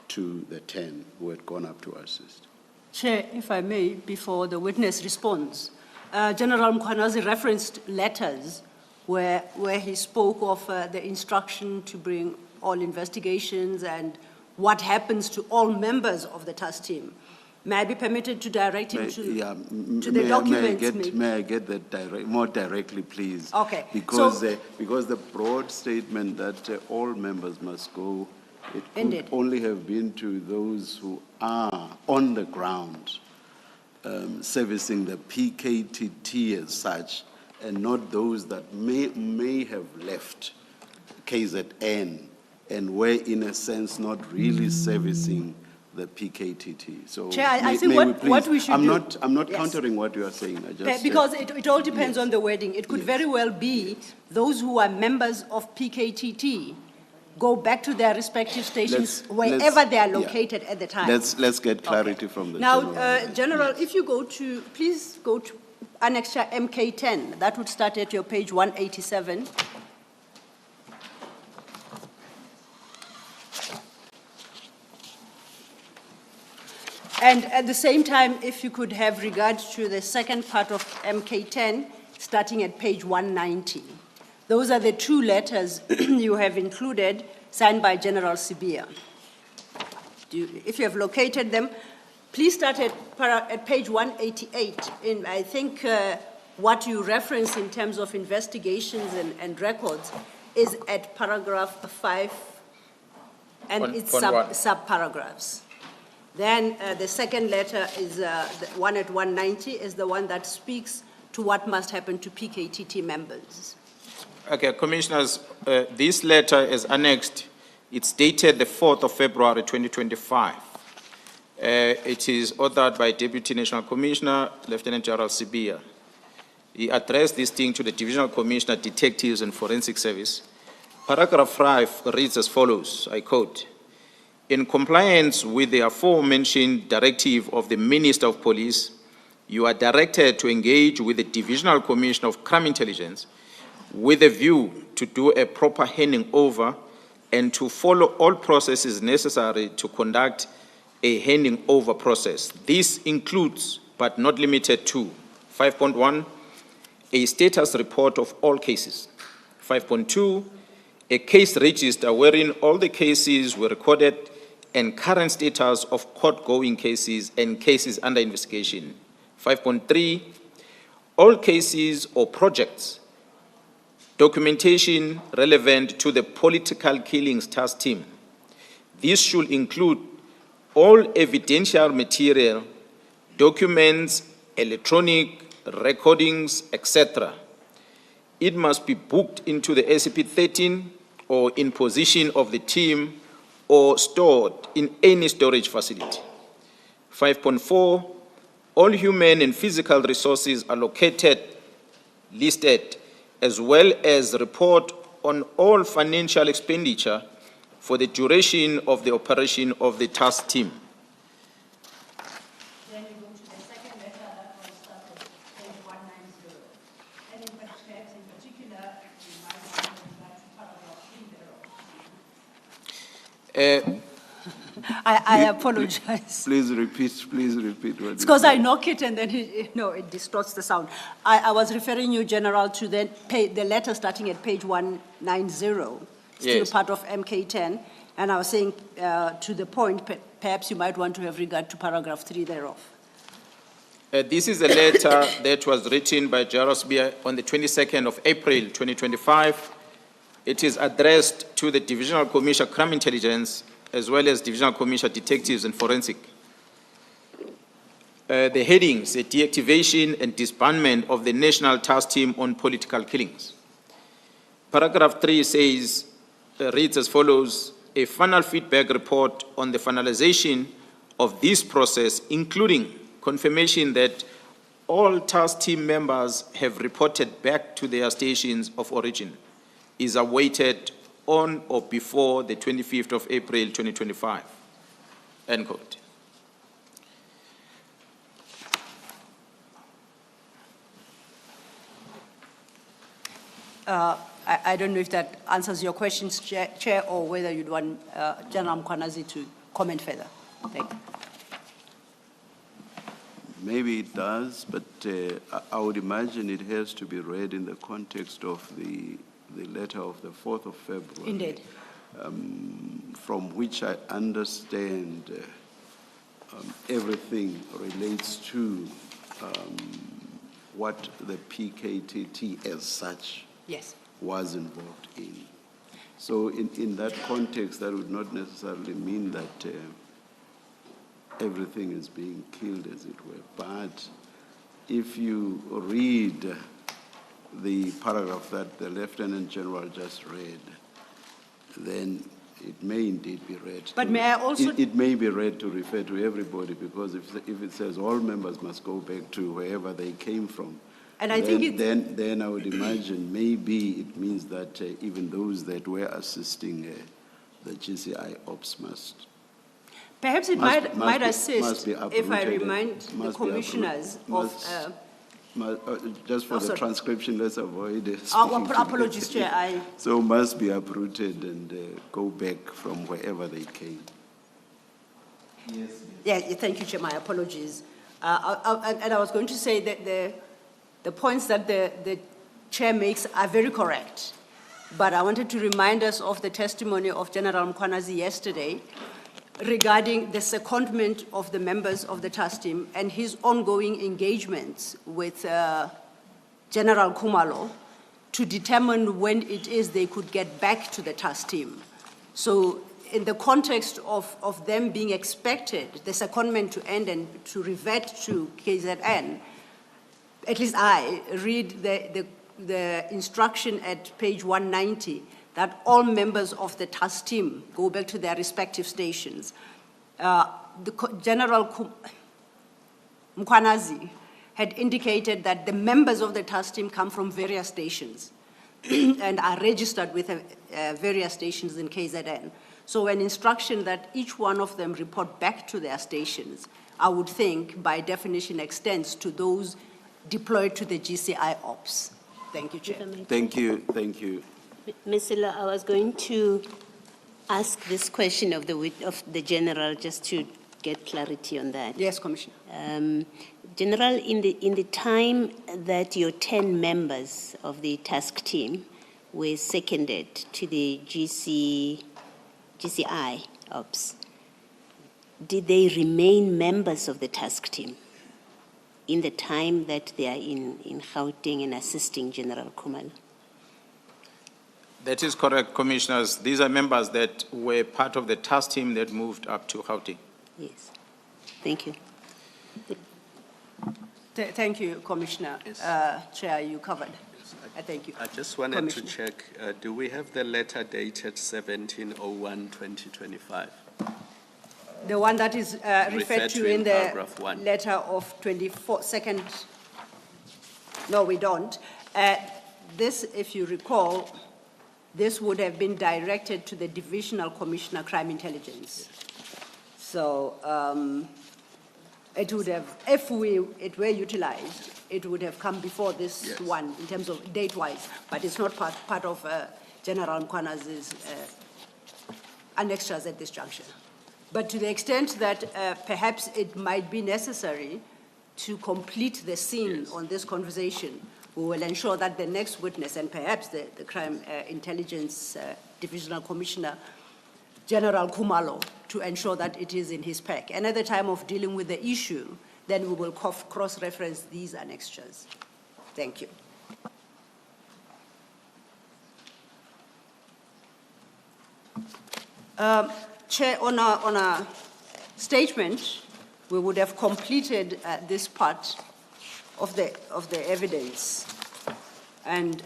to the 10 who had gone up to assist. Chair, if I may, before the witness responds, General Mkhwanazi referenced letters where he spoke of the instruction to bring all investigations and what happens to all members of the task team. May I be permitted to direct him to the documents? May I get that more directly, please? Okay. Because the broad statement that all members must go, it could Indeed. only have been to those who are on the ground servicing the PKTT as such, and not those that may have left KZN and were, in a sense, not really servicing the PKTT. So, Chair, I may- think may what please- we should I'm do- not Yes. countering what you are saying. I just Because it all depends Yes. on the wording. It could Yes. very well be those who are members of PKTT go back to their respective stations wherever they are yeah. located at the time. Let's get clarity from the Now, general. General, if you go to, please go to Annexure MK10, that would start at your page 187. And at the same time, if you could have regard to the second part of MK10, starting at page 190. Those are the two letters you have included, signed by General Sibia. If you have located them, please start at page 188. I think what you reference in terms of investigations and records is at paragraph 5 and its sub-paragraphs. Then the second letter is the one at 190 is the one that speaks to what must happen to PKTT members. Okay, Commissioners, this letter is annexed. It's dated the 4th of February 2025. It is authored by Deputy National Commissioner, Lieutenant General Sibia. He addressed this thing to the Divisional Commissioner, Detectives and Forensic Service. Paragraph 5 reads as follows, I quote, "In compliance with the aforementioned directive of the Minister of Police, you are directed to engage with the Divisional Commission of Crime Intelligence with a view to do a proper handing over and to follow all processes necessary to conduct a handing over process. This includes, but not limited to, 5.1, a status report of all cases. 5.2, a case register wherein all the cases were recorded and current status of court-going cases and cases under investigation. 5.3, all cases or projects, documentation relevant to the political killings task team. This should include all evidential material, documents, electronic recordings, etc. It must be booked into the SCP-13 or in possession of the team or stored in any storage facility. 5.4, all human and physical resources allocated, listed, as well as report on all financial expenditure for the duration of the operation of the task team." Then we go to the second letter that was started, page 190. And in particular, you might want to refer to paragraph 3 thereof. I apologize. Please repeat what It's because I knock it and then it distorts the sound. I was referring you, General, to the letter starting at page 190, still Yes. part of MK10, and I was saying to the point, perhaps you might want to have regard to paragraph 3 thereof. This is a letter that was written by General Sibia on the 22nd of April 2025. It is addressed to the Divisional Commissioner of Crime Intelligence as well as Divisional Commissioner Detectives and Forensic. The headings, the deactivation and disbandment of the National Task Team on Political Killings. Paragraph 3 says, reads as follows, a final feedback report on the finalization of this process, including confirmation that all task team members have reported back to their stations of origin, is awaited on or before the 25th of April 2025, end quote. I don't know if that answers your questions, Chair, or whether you'd want General Mkwanazi to comment further. Thank you. Maybe it does, but I would imagine it has to be read in the context of the letter of the 4th of February. Indeed. From which I understand everything relates to what the PKTT as such Yes. was involved in. So in that context, that would not necessarily mean that everything is being killed, as it were. But if you read the paragraph that the Lieutenant General just read, then it may indeed be read. But may I also- It may be read to refer to everybody, because if it says all members must go back to wherever they came from, And I think then I would imagine maybe it means that even those that were assisting the GCI ops must. Perhaps it Must might be- assist must be if I uprooted. remind the Must be commissioners uprooted. of, Just for Oh, the sorry. transcription, let's avoid our speaking to- apologies, Chair, So must be uprooted and go back from wherever they came. yeah, thank you, Chair, my apologies. And I was going to say that the points that the Chair makes are very correct, but I wanted to remind us of the testimony of General Mkwanazi yesterday regarding the secondment of the members of the task team and his ongoing engagements with General Kumalo to determine when it is they could get back to the task team. So in the context of them being expected, the secondment to end and to revert to KZN, at least I read the instruction at page 190 that all members of the task team go back to their respective stations. General Mkwanazi had indicated that the members of the task team come from various stations and are registered with various stations in KZN. So an instruction that each one of them report back to their stations, I would think by definition extends to those deployed to the GCI ops. Thank you, Chair. Thank you. Ms. Silla, I was going to ask this question of the general just to get clarity on that. Yes, Commissioner. General, in the time that your 10 members of the task team were seconded to the GCI ops, did they remain members of the task team in the time that they are in Gauteng and assisting General Kumalo? That is correct, Commissioners. These are members that were part of the task team that moved up to Gauteng. Yes. Thank you. Thank you, Commissioner. Yes. Chair, you covered. Thank you. I just wanted Commissioner. to check, do we have the letter dated 17/01/2025? The one that is referred to in the paragraph 1. letter of 22nd. No, we don't. This, if you recall, this would have been directed to the Divisional Commissioner Crime Intelligence. So it would have, if it were utilized, it would have come before this Yes. one in terms of date-wise, but it's not part of General Mkwanazi's annexures at this juncture. But to the extent that perhaps it might be necessary to complete the scene on this conversation, we will ensure that the next witness, and perhaps the Crime Intelligence Divisional Commissioner, General Kumalo, to ensure that it is in his pack. And at the time of dealing with the issue, then we will cross-reference these annexures. Thank you. Chair, on a statement, we would have completed this part of the evidence. And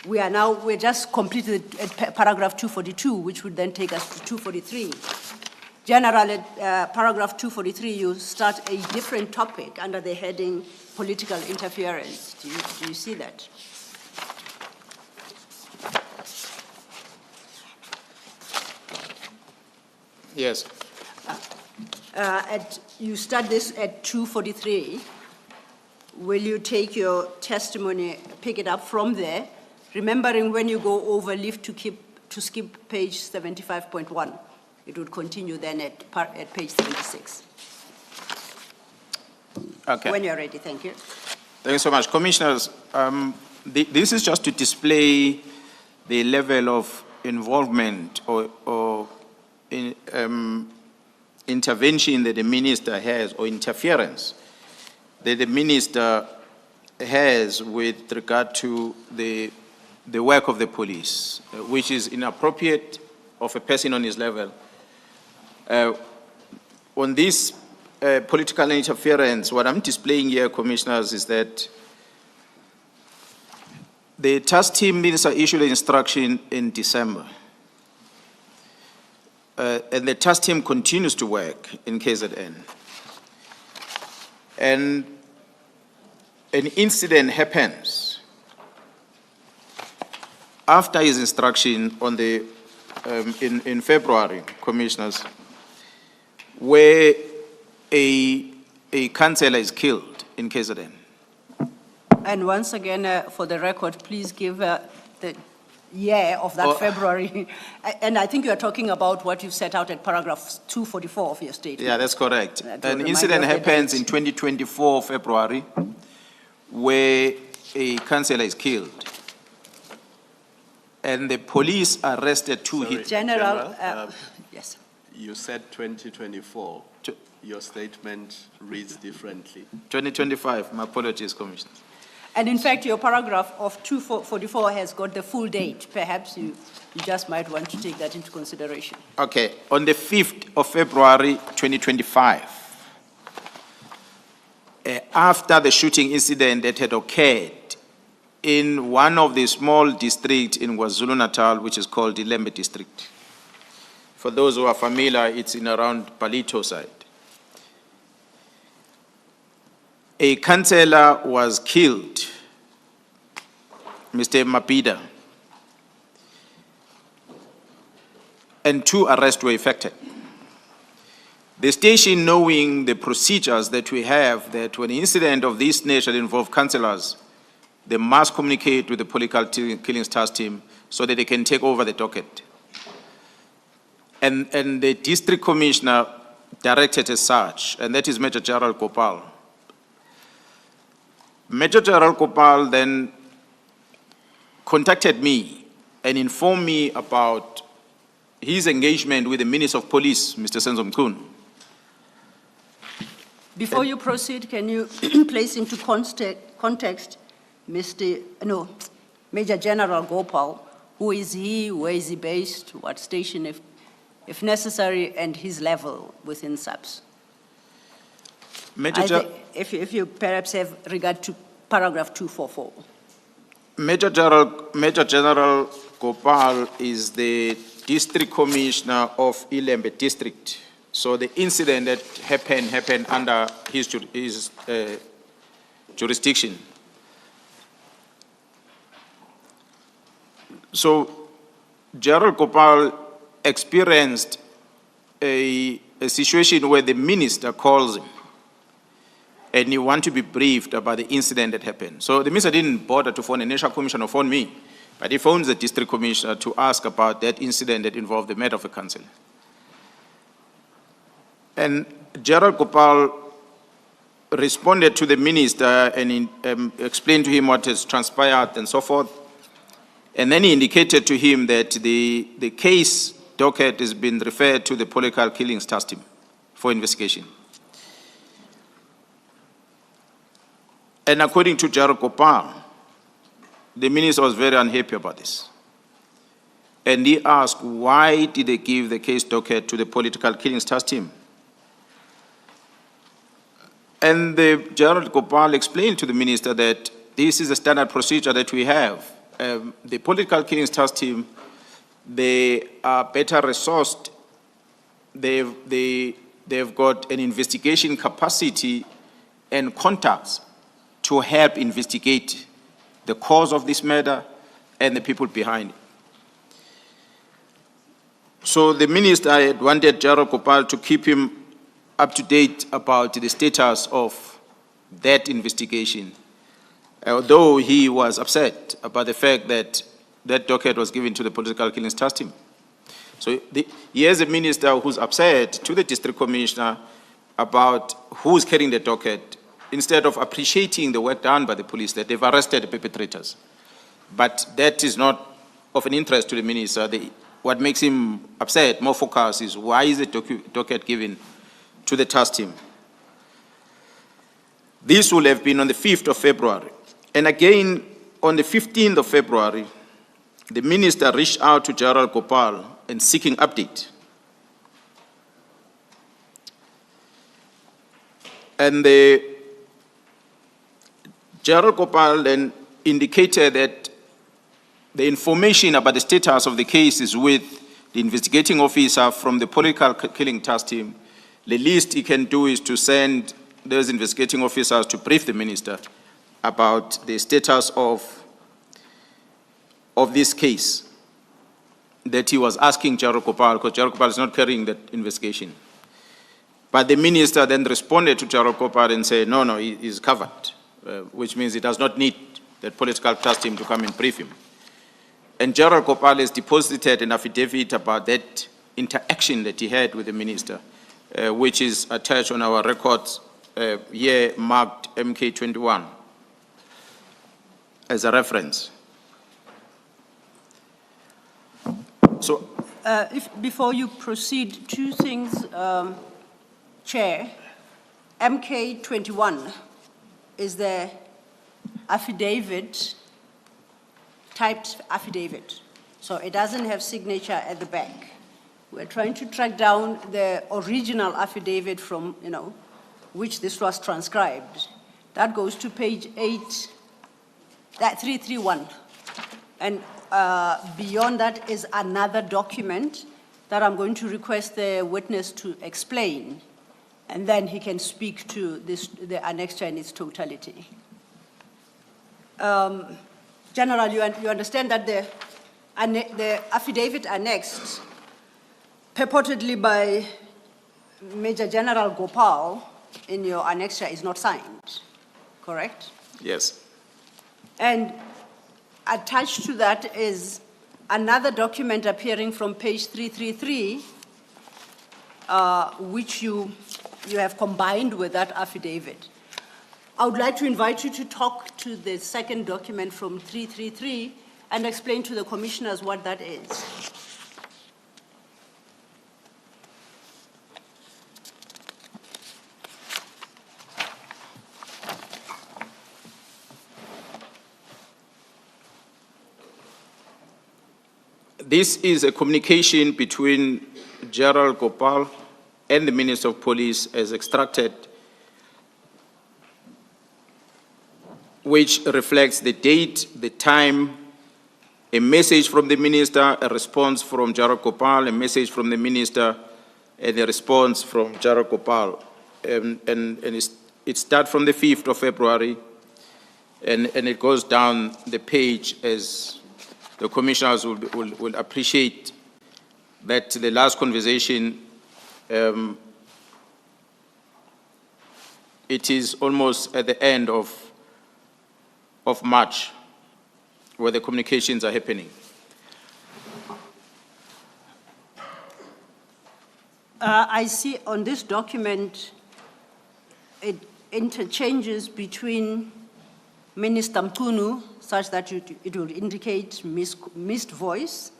we're just completed at paragraph 242, which would then take us to 243. Generally, paragraph 243, you start a different topic under the heading political interference. Do you see that? Yes. You start this at 243. Will you take your testimony, pick it up from there, remembering when you go over, leave to skip page 75.1. It would continue then at page 76. Okay. When you're ready, thank you. Thank you so much. Commissioners, this is just to display the level of involvement or intervention that the minister has, or interference that the minister has with regard to the work of the police, which is inappropriate of a person on his level. On this political interference, what I'm displaying here, Commissioners, is that The task team minister issued an instruction in December. And the task team continues to work in KZN. And an incident happens after his instruction on the, in February, commissioners, where a councillor is killed in KZN. And once again, for the record, please give the year of that February. And I think you are talking about what you set out at paragraph 244 of your statement. Yeah, that's correct. To An remind incident you of the happens date. in 2024 February, where a councillor is killed. And the police arrested two Sorry. hit. General, General, yes. You said 2024. Tw- Your statement reads differently. 2025, my apologies, Commissioner. And in fact, your paragraph of 244 has got the full date. Perhaps you just might want to take that into consideration. Okay, on the 5th of February 2025, after the shooting incident that had occurred in one of the small districts in KwaZulu-Natal, which is called the Lembe district. For those who are familiar, it's in around Palito side. A councillor was killed, Mr. Mapida, and 2 arrests were effected. The station, knowing the procedures that we have, that when an incident of this nature involves councillors, they must communicate with the political killings task team so that they can take over the docket. And the district commissioner directed as such, and that is Major General Gopal. Major General Gopal then contacted me and informed me about his engagement with the Minister of Police, Mr. Senzo Mkhunu. Before you proceed, can you place into context Major General Gopal? Who is he? Where is he based? What station, if necessary, and his level within SAPS? If you perhaps have regard to paragraph 244. Major General Gopal is the district commissioner of Ilembe district. So the incident that happened under his jurisdiction. So General Gopal experienced a situation where the minister calls him and he wants to be briefed about the incident that happened. So the minister didn't bother to phone the National Commission or phone me, but he phoned the district commissioner to ask about that incident that involved the matter of a council. And General Gopal responded to the minister and explained to him what has transpired and so forth. And then he indicated to him that the case docket has been referred to the political killings task team for investigation. And according to General Gopal, the minister was very unhappy about this. And he asked, why did they give the case docket to the political killings task team? And the General Gopal explained to the minister that this is a standard procedure that we have. The political killings task team, they are better resourced. They've got an investigation capacity and contacts to help investigate the cause of this matter and the people behind it. So the minister had wanted General Gopal to keep him up to date about the status of that investigation, although he was upset about the fact that that docket was given to the political killings task team. So here's a minister who's upset to the district commissioner about who's carrying the docket, instead of appreciating the work done by the police, that they've arrested the perpetrators. But that is not of an interest to the minister. What makes him upset, more focused, is why is the docket given to the task team? This will have been on the 5th of February. And again, on the 15th of February, the minister reached out to General Gopal and seeking update. And the General Gopal then indicated that the information about the status of the case is with the investigating officer from the political killing task team. The least he can do is to send those investigating officers to brief the minister about the status of this case that he was asking Gerald Gopal, because Gerald Gopal is not carrying that investigation. But the minister then responded to Gerald Gopal and said, no, he is covered, which means he does not need that political task team to come and brief him. And Gerald Gopal has deposited an affidavit about that interaction that he had with the minister, which is attached on our records here marked MK21 as a reference. So, Before you proceed, two things, Chair. MK 21 is the affidavit, typed affidavit. So it doesn't have signature at the back. We're trying to track down the original affidavit from, which this was transcribed. That goes to page 8, that 331. And beyond that is another document that I'm going to request the witness to explain, and then he can speak to the annexure in its totality. General, you understand that the affidavit annexed, purportedly by Major General Gopal in your annexure, is not signed, correct? yes. And attached to that is another document appearing from page 333, which you have combined with that affidavit. I would like to invite you to talk to the second document from 333 and explain to the commissioners what that is. This is a communication between Gerald Gopal and the Minister of Police as extracted, which reflects the date, the time, a message from the minister, a response from Gerald Gopal, a message from the minister, and a response from Gerald Gopal. And it starts from the 5th of February, and it goes down the page as the commissioners will appreciate that the last conversation, it is almost at the end of March where the communications are happening. I see on this document, it interchanges between Minister Mkunu, such that it will indicate missed voice,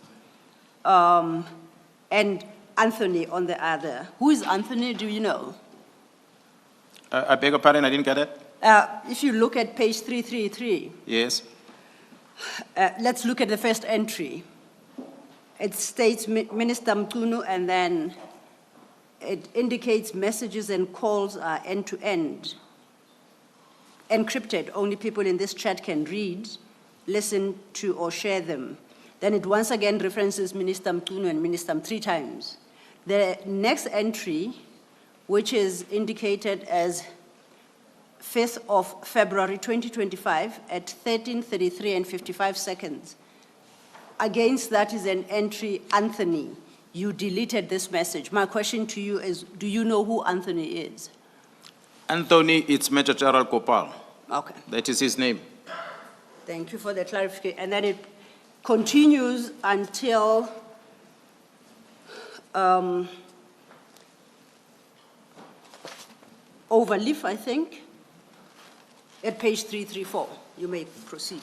and Anthony on the other. Who is Anthony, do you know? I beg your pardon, I didn't get it. If you look at page 333, Yes. let's look at the first entry. It states Minister Mkunu, and then it indicates messages and calls are end-to-end. Encrypted, only people in this chat can read, listen to, or share them. Then it once again references Minister Mkunu and Minister 3 times. The next entry, which is indicated as 5th of February 2025 at 13:33 and 55 seconds. Against that is an entry, Anthony. You deleted this message. My question to you is, do you know who Anthony is? Anthony, it's Major General Gopal. Okay. That is his name. Thank you for the clarification. And then it continues until Overleaf, I think, at page 334. You may proceed.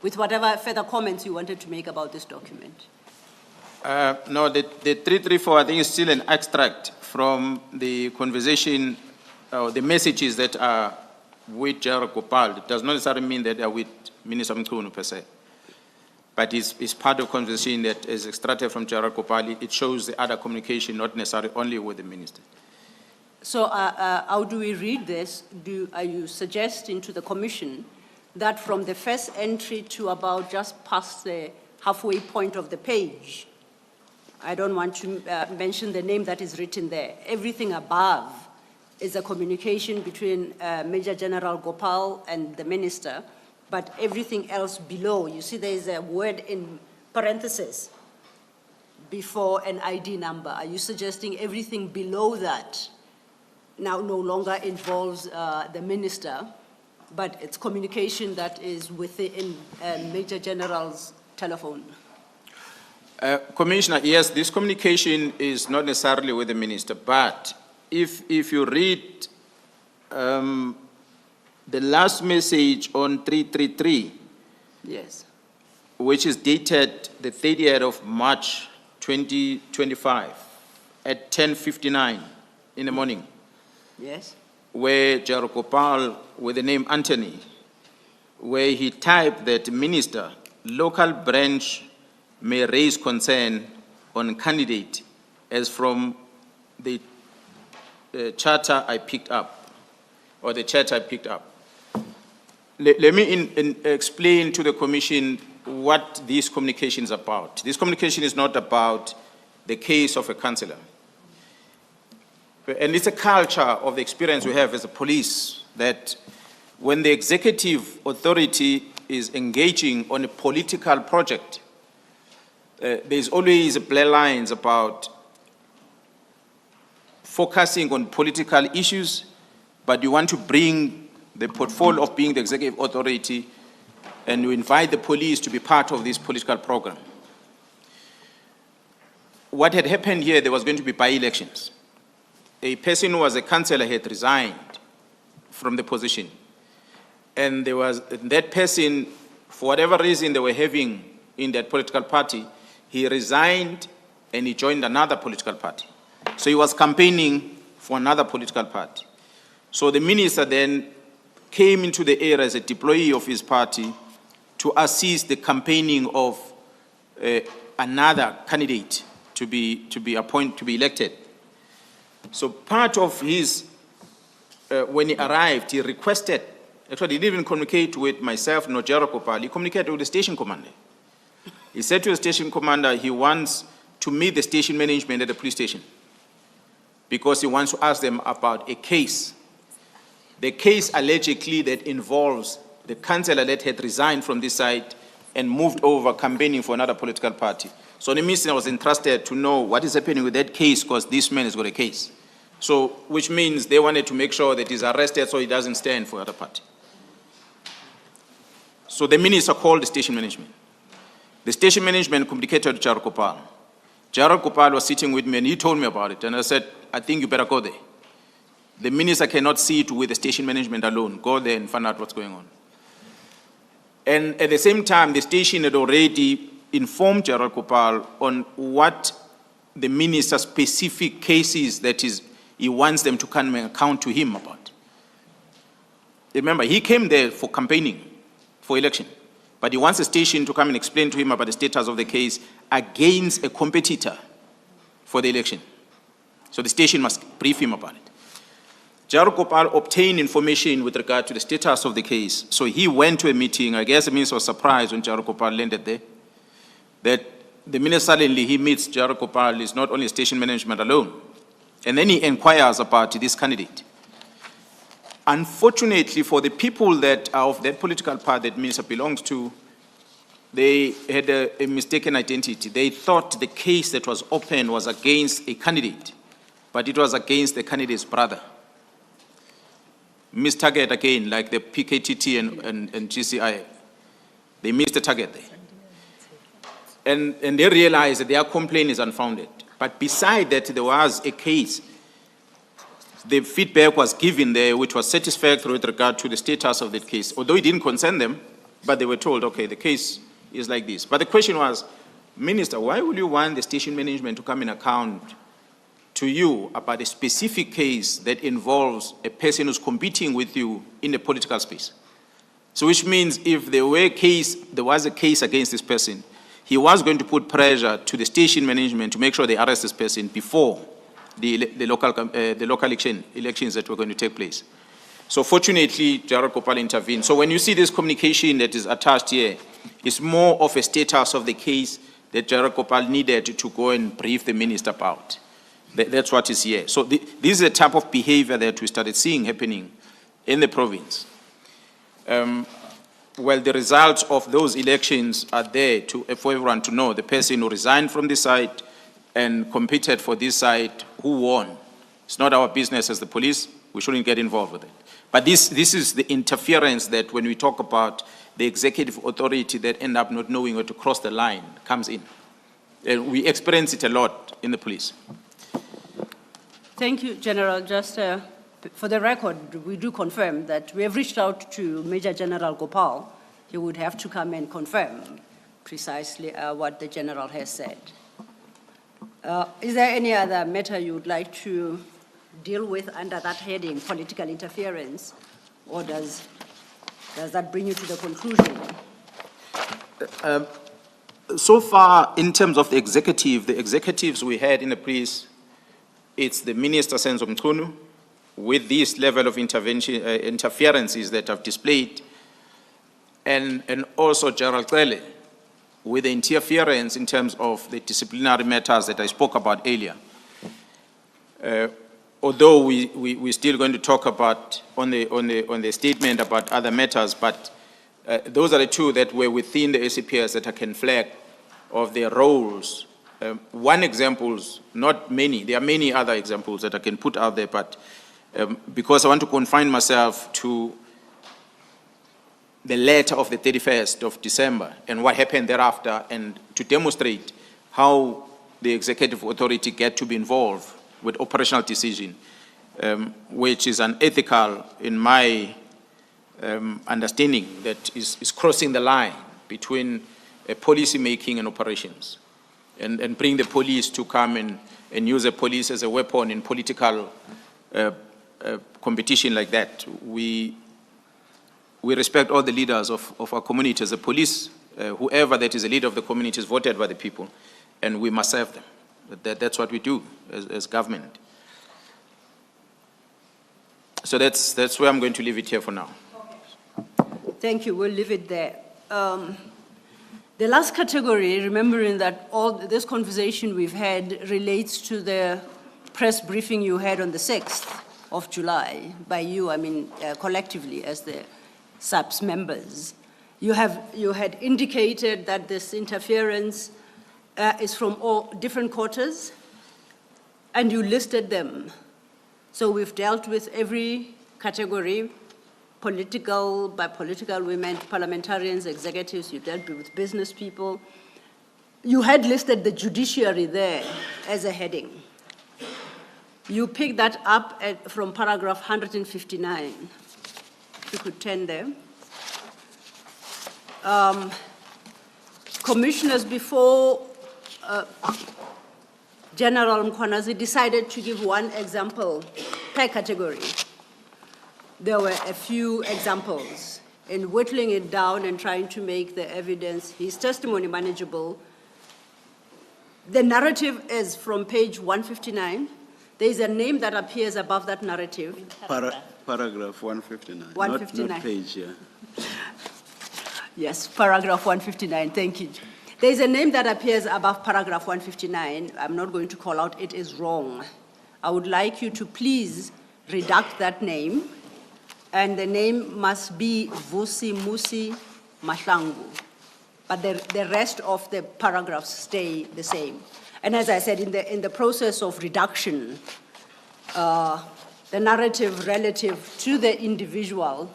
With whatever further comments you wanted to make about this document. No, the 334, I think, is still an extract from the conversation, the messages that are with Gerald Gopal. It does not necessarily mean that they are with Minister Mkunu per se. But it's part of conversation that is extracted from Gerald Gopal. It shows the other communication, not necessarily only with the minister. So how do we read this? Are you suggesting to the commission that from the first entry to about just past the halfway point of the page, I don't want to mention the name that is written there, everything above is a communication between Major General Gopal and the minister, but everything else below, you see there is a word in parentheses before an ID number. Are you suggesting everything below that now no longer involves the minister, but it's communication that is within Major General's telephone? Commissioner, yes, this communication is not necessarily with the minister, but if you read the last message on 333, Yes. which is dated the 30th of March 2025 at 10:59 in the morning, Yes. where Jarokopal, with the name Anthony, where he typed that minister, local branch may raise concern on candidate as from the charter I picked up, or the charter I picked up. Let me explain to the commission what this communication is about. This communication is not about the case of a councillor. And it's a culture of the experience we have as a police that when the executive authority is engaging on a political project, there's always blur lines about focusing on political issues, but you want to bring the portfolio of being the executive authority and you invite the police to be part of this political program. What had happened here, there was going to be by-elections. A person who was a councillor had resigned from the position. And there was that person, for whatever reason they were having in that political party, he resigned and he joined another political party. So he was campaigning for another political party. So the minister then came into the area as a deployee of his party to assist the campaigning of another candidate to be elected. So part of his, when he arrived, he requested, actually he didn't even communicate with myself, nor Jarokopal, he communicated with the station commander. He said to the station commander he wants to meet the station management at the police station because he wants to ask them about a case. The case allegedly that involves the councillor that had resigned from this side and moved over campaigning for another political party. So the minister was entrusted to know what is happening with that case because this man has got a case. So, which means they wanted to make sure that he's arrested so he doesn't stand for the other party. So the minister called the station management. The station management communicated to Jarokopal. Jarokopal was sitting with me and he told me about it. And I said, I think you better go there. The minister cannot see it with the station management alone. Go there and find out what's going on. And at the same time, the station had already informed Jarokopal on what the minister's specific cases that he wants them to come and account to him about. Remember, he came there for campaigning, for election. But he wants the station to come and explain to him about the status of the case against a competitor for the election. So the station must brief him about it. Jarokopal obtained information with regard to the status of the case. So he went to a meeting. I guess the minister was surprised when Jarokopal landed there. That the minister suddenly, he meets Jarokopal, is not only station management alone. And then he inquires about this candidate. Unfortunately, for the people that are of that political party that minister belongs to, they had a mistaken identity. They thought the case that was open was against a candidate, but it was against the candidate's brother. Missed target again, like the PKTT and GCI. They missed the target there. And they realized that their complaint is unfounded. But beside that, there was a case. The feedback was given there, which was satisfactory with regard to the status of that case. Although it didn't concern them, but they were told, okay, the case is like this. But the question was, Minister, why would you want the station management to come and account to you about a specific case that involves a person who's competing with you in the political space? So which means if there was a case against this person, he was going to put pressure to the station management to make sure they arrest this person before the local elections that were going to take place. So fortunately, Gerald Gopal intervened. So when you see this communication that is attached here, it's more of a status of the case that Gerald Gopal needed to go and brief the minister about. That's what is here. So this is the type of behavior that we started seeing happening in the province. Well, the results of those elections are there for everyone to know. The person who resigned from this side and competed for this side, who won. It's not our business as the police. We shouldn't get involved with it. But this is the interference that when we talk about the executive authority that end up not knowing where to cross the line comes in. And we experience it a lot in the police. Thank you, General. Just for the record, we do confirm that we have reached out to Major General Gopal. He would have to come and confirm precisely what the General has said. Is there any other matter you would like to deal with under that heading, political interference, or does that bring you to the conclusion? So far, in terms of the executives we had in the police, it's the Minister Senzo Mchunu, with this level of interferences that I've displayed, and also Gerald Cele, with the interference in terms of the disciplinary matters that I spoke about earlier. Although we're still going to talk about on the statement about other matters, but those are the two that were within the SAPS that I can flag of their roles. One example, not many, there are many other examples that I can put out there, but because I want to confine myself to the letter of the 31st of December and what happened thereafter, and to demonstrate how the executive authority get to be involved with operational decision, which is unethical in my understanding, that is crossing the line between policy making and operations, and bring the police to come and use the police as a weapon in political competition like that. We respect all the leaders of our communities. The police, whoever that is a leader of the community, is voted by the people, and we must serve them. That's what we do as government. So that's where I'm going to leave it here for now. Thank you. We'll leave it there. The last category, remembering that all this conversation we've had relates to the press briefing you had on the 6th of July by you, collectively as the SAPS members. You had indicated that this interference is from all different quarters, and you listed them. So we've dealt with every category, by political women, parliamentarians, executives, you dealt with business people. You had listed the judiciary there as a heading. You picked that up from paragraph 159. If you could turn there. Commissioners before General Mkhwanazi decided to give one example per category. There were a few examples. In whittling it down and trying to make the evidence, his testimony manageable, the narrative is from page 159. There is a name that appears above that narrative. Paragraph 159. 159. Not page, yeah. Yes, paragraph 159, thank you. There is a name that appears above paragraph 159. I'm not going to call out, it is wrong. I would like you to please redact that name, and the name must be Vusi Musi Mahlangu. But the rest of the paragraphs stay the same. And as I said, in the process of reduction, the narrative relative to the individual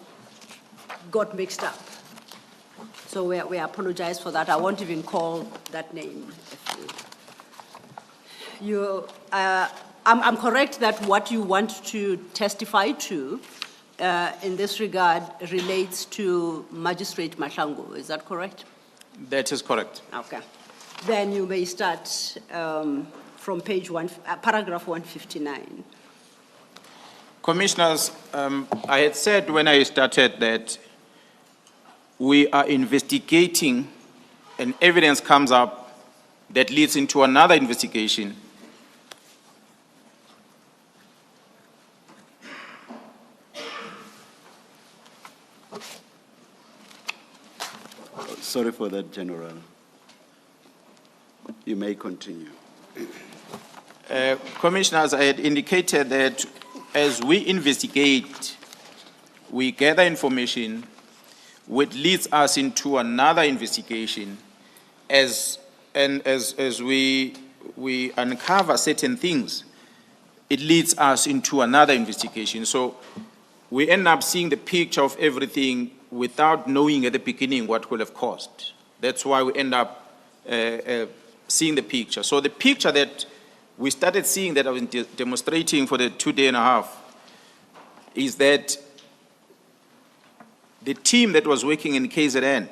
got mixed up. So we apologize for that. I won't even call that name. I'm correct that what you want to testify to in this regard relates to Magistrate Mahlangu. Is that correct? That is correct. Okay. Then you may start from page paragraph 159. Commissioners, I had said when I started that we are investigating and evidence comes up that leads into another investigation. Sorry for that, General. You may continue. Commissioners, I had indicated that as we investigate, we gather information which leads us into another investigation as we uncover certain things, it leads us into another investigation. So we end up seeing the picture of everything without knowing at the beginning what will have caused. That's why we end up seeing the picture. So the picture that we started seeing that I was demonstrating for the 2.5 days is that the team that was working in KZN,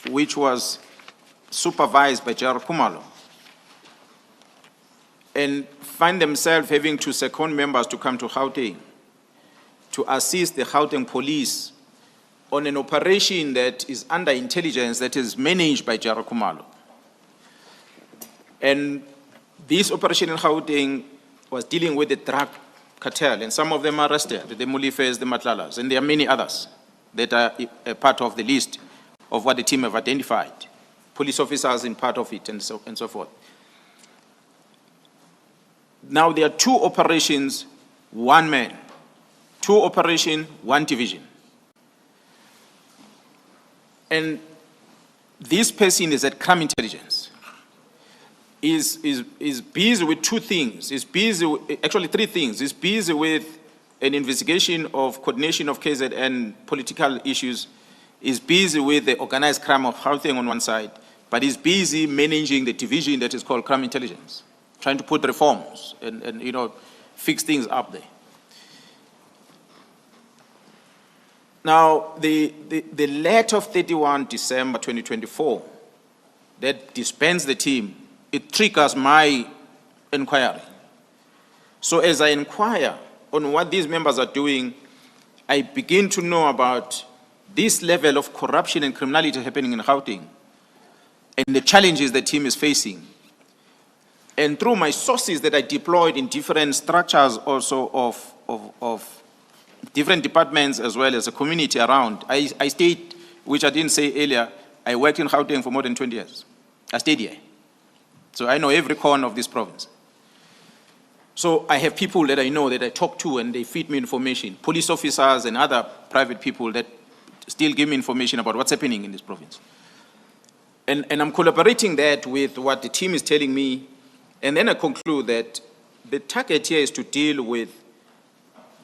which was supervised by General Kumalo, and find themselves having to second members to come to Gauteng to assist the Gauteng police on an operation that is under intelligence that is managed by General Kumalo. And this operation in Gauteng was dealing with the drug cartel, and some of them are arrested, the Mulifes, the Matlalas, and there are many others that are a part of the list of what the team have identified. Police officers in part of it, and so forth. Now there are 2 operations, 1 man. 2 operation, 1 division. And this person is at crime intelligence. Is busy with 2 things. Is busy with, actually 3 things. Is busy with an investigation of coordination of KZN political issues. Is busy with the organized crime of Gauteng on one side, but is busy managing the division that is called crime intelligence, trying to put reforms and you know, fix things up there. Now, the letter of 31 December 2024 that disbands the team, it triggers my inquiry. So as I inquire on what these members are doing, I begin to know about this level of corruption and criminality happening in Gauteng and the challenges the team is facing. And through my sources that I deployed in different structures also of different departments as well as a community around, I stayed, which I didn't say earlier, I worked in Gauteng for more than 20 years. I stayed here. So I know every corner of this province. So I have people that I know that I talk to and they feed me information, police officers and other private people that still give me information about what's happening in this province. And I'm collaborating that with what the team is telling me. And then I conclude that the target here is to deal with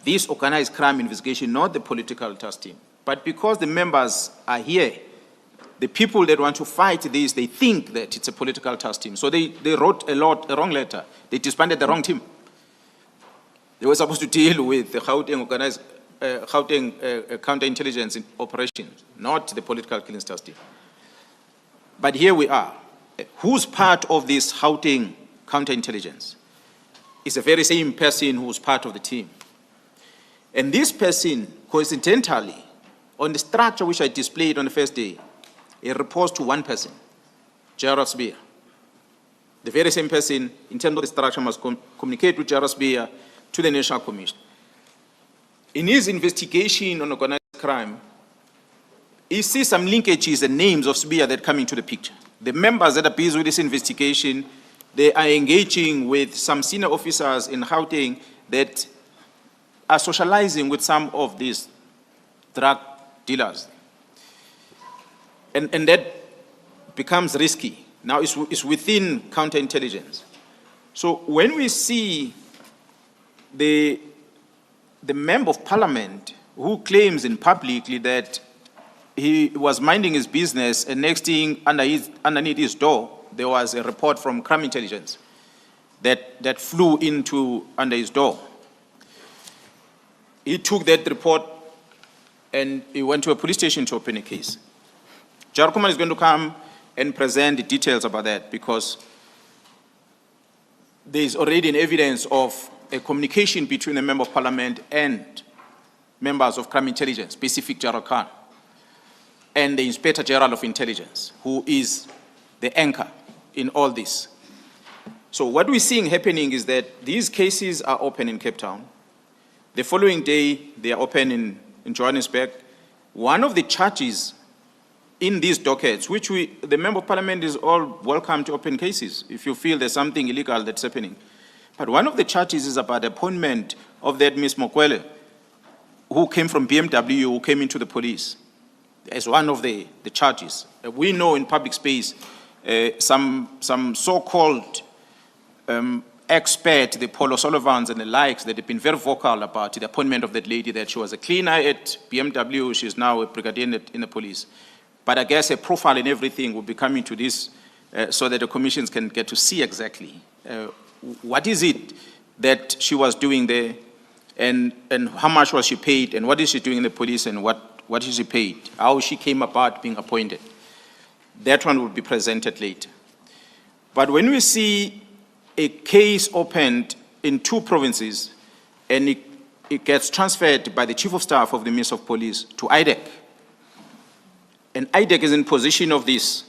this organized crime investigation, not the political task team. But because the members are here, the people that want to fight this, they think that it's a political task team. So they wrote a wrong letter. They disbanded the wrong team. They were supposed to deal with the Gauteng organized, Gauteng counterintelligence operations, not the political killings task team. But here we are. Who's part of this Gauteng counterintelligence? It's the very same person who's part of the team. And this person, coincidentally, on the structure which I displayed on the first day, it reports to 1 person, Gerald Spear. The very same person, in terms of the structure, must communicate with Gerald Spear to the National Commission. In his investigation on organized crime, he sees some linkages and names of Spear that come into the picture. The members that are busy with this investigation, they are engaging with some senior officers in Gauteng that are socializing with some of these drug dealers. And that becomes risky. Now it's within counterintelligence. So when we see the member of parliament who claims in publicly that he was minding his business and next thing underneath his door, there was a report from crime intelligence that flew into under his door. He took that report and he went to a police station to open a case. Jarkuman is going to come and present the details about that because there is already an evidence of a communication between a member of parliament and members of crime intelligence, specific Gerald Khan, and the Inspector General of Intelligence, who is the anchor in all this. So what we're seeing happening is that these cases are open in Cape Town. The following day, they are open in Johannesburg. One of the charges in these dockets, which the Member of Parliament is all welcome to open cases if you feel there's something illegal that's happening. But one of the charges is about the appointment of that Ms. Mokwele, who came from BMW, who came into the police, as one of the charges. We know in public space, some so-called expert, the Paul O'Sullivans and the likes, that have been very vocal about the appointment of that lady, that she was a cleaner at BMW, she's now a brigadier in the police. But I guess a profile and everything will be coming to this so that the commissions can get to see exactly what is it that she was doing there, and how much was she paid, and what is she doing in the police, and what is she paid, how she came about being appointed. That one will be presented later. But when we see a case opened in 2 provinces and it gets transferred by the Chief of Staff of the Minister of Police to IDEC, and IDEC is in possession of this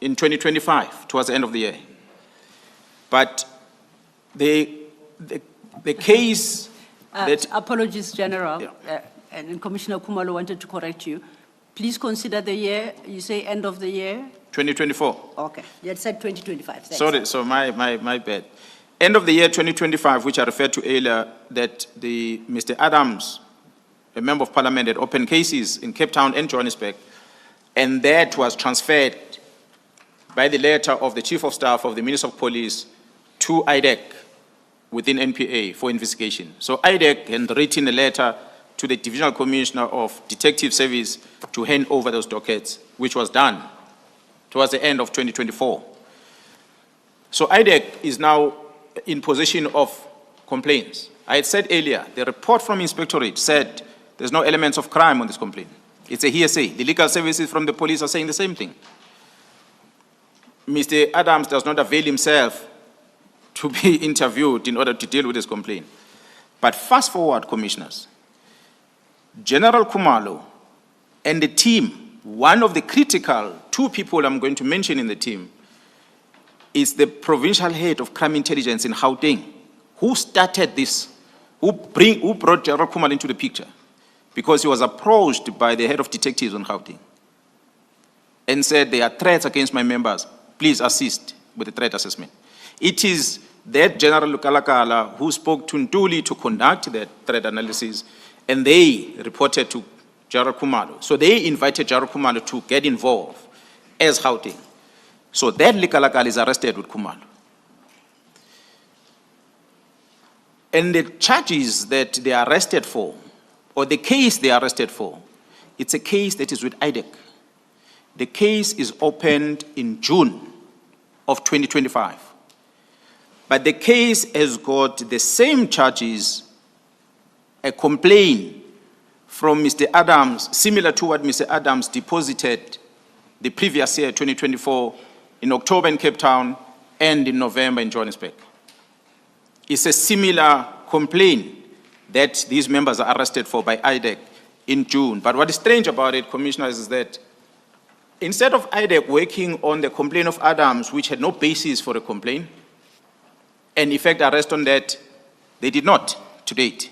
in 2025, towards the end of the year. But the case that... Apologies, General. Yeah. And Commissioner Kumalo wanted to correct you. Please consider the year, you say end of the year? 2024. Okay, you had said 2025. Thanks. Sorry, so my bad. End of the year 2025, which I referred to earlier, that Mr. Adams, a Member of Parliament, had opened cases in Cape Town and Johannesburg, and that was transferred by the letter of the Chief of Staff of the Minister of Police to IDEC within NPA for investigation. So IDEC had written a letter to the Divisional Commissioner of Detective Service to hand over those dockets, which was done towards the end of 2024. So IDEC is now in possession of complaints. I had said earlier, the report from Inspectorate said there's no elements of crime on this complaint. It's a hearsay. The legal services from the police are saying the same thing. Mr. Adams does not avail himself to be interviewed in order to deal with this complaint. But fast forward, commissioners, General Kumalo and the team, one of the critical 2 people I'm going to mention in the team is the provincial head of crime intelligence in Gauteng, who started this, who brought General Kumalo into the picture, because he was approached by the head of detectives on Gauteng and said, there are threats against my members, please assist with the threat assessment. It is that General Lukalakala who spoke to Ntuli to conduct that threat analysis, and they reported to General Kumalo. So they invited General Kumalo to get involved as Gauteng. So that Lukalakala is arrested with Kumalo. And the charges that they are arrested for, or the case they are arrested for, it's a case that is with IDEC. The case is opened in June of 2025. But the case has got the same charges, a complaint from Mr. Adams, similar to what Mr. Adams deposited the previous year, 2024, in October in Cape Town and in November in Johannesburg. It's a similar complaint that these members are arrested for by IDEC in June. But what is strange about it, commissioners, is that instead of IDEC working on the complaint of Adams, which had no basis for a complaint, and effect arrest on that, they did not to date.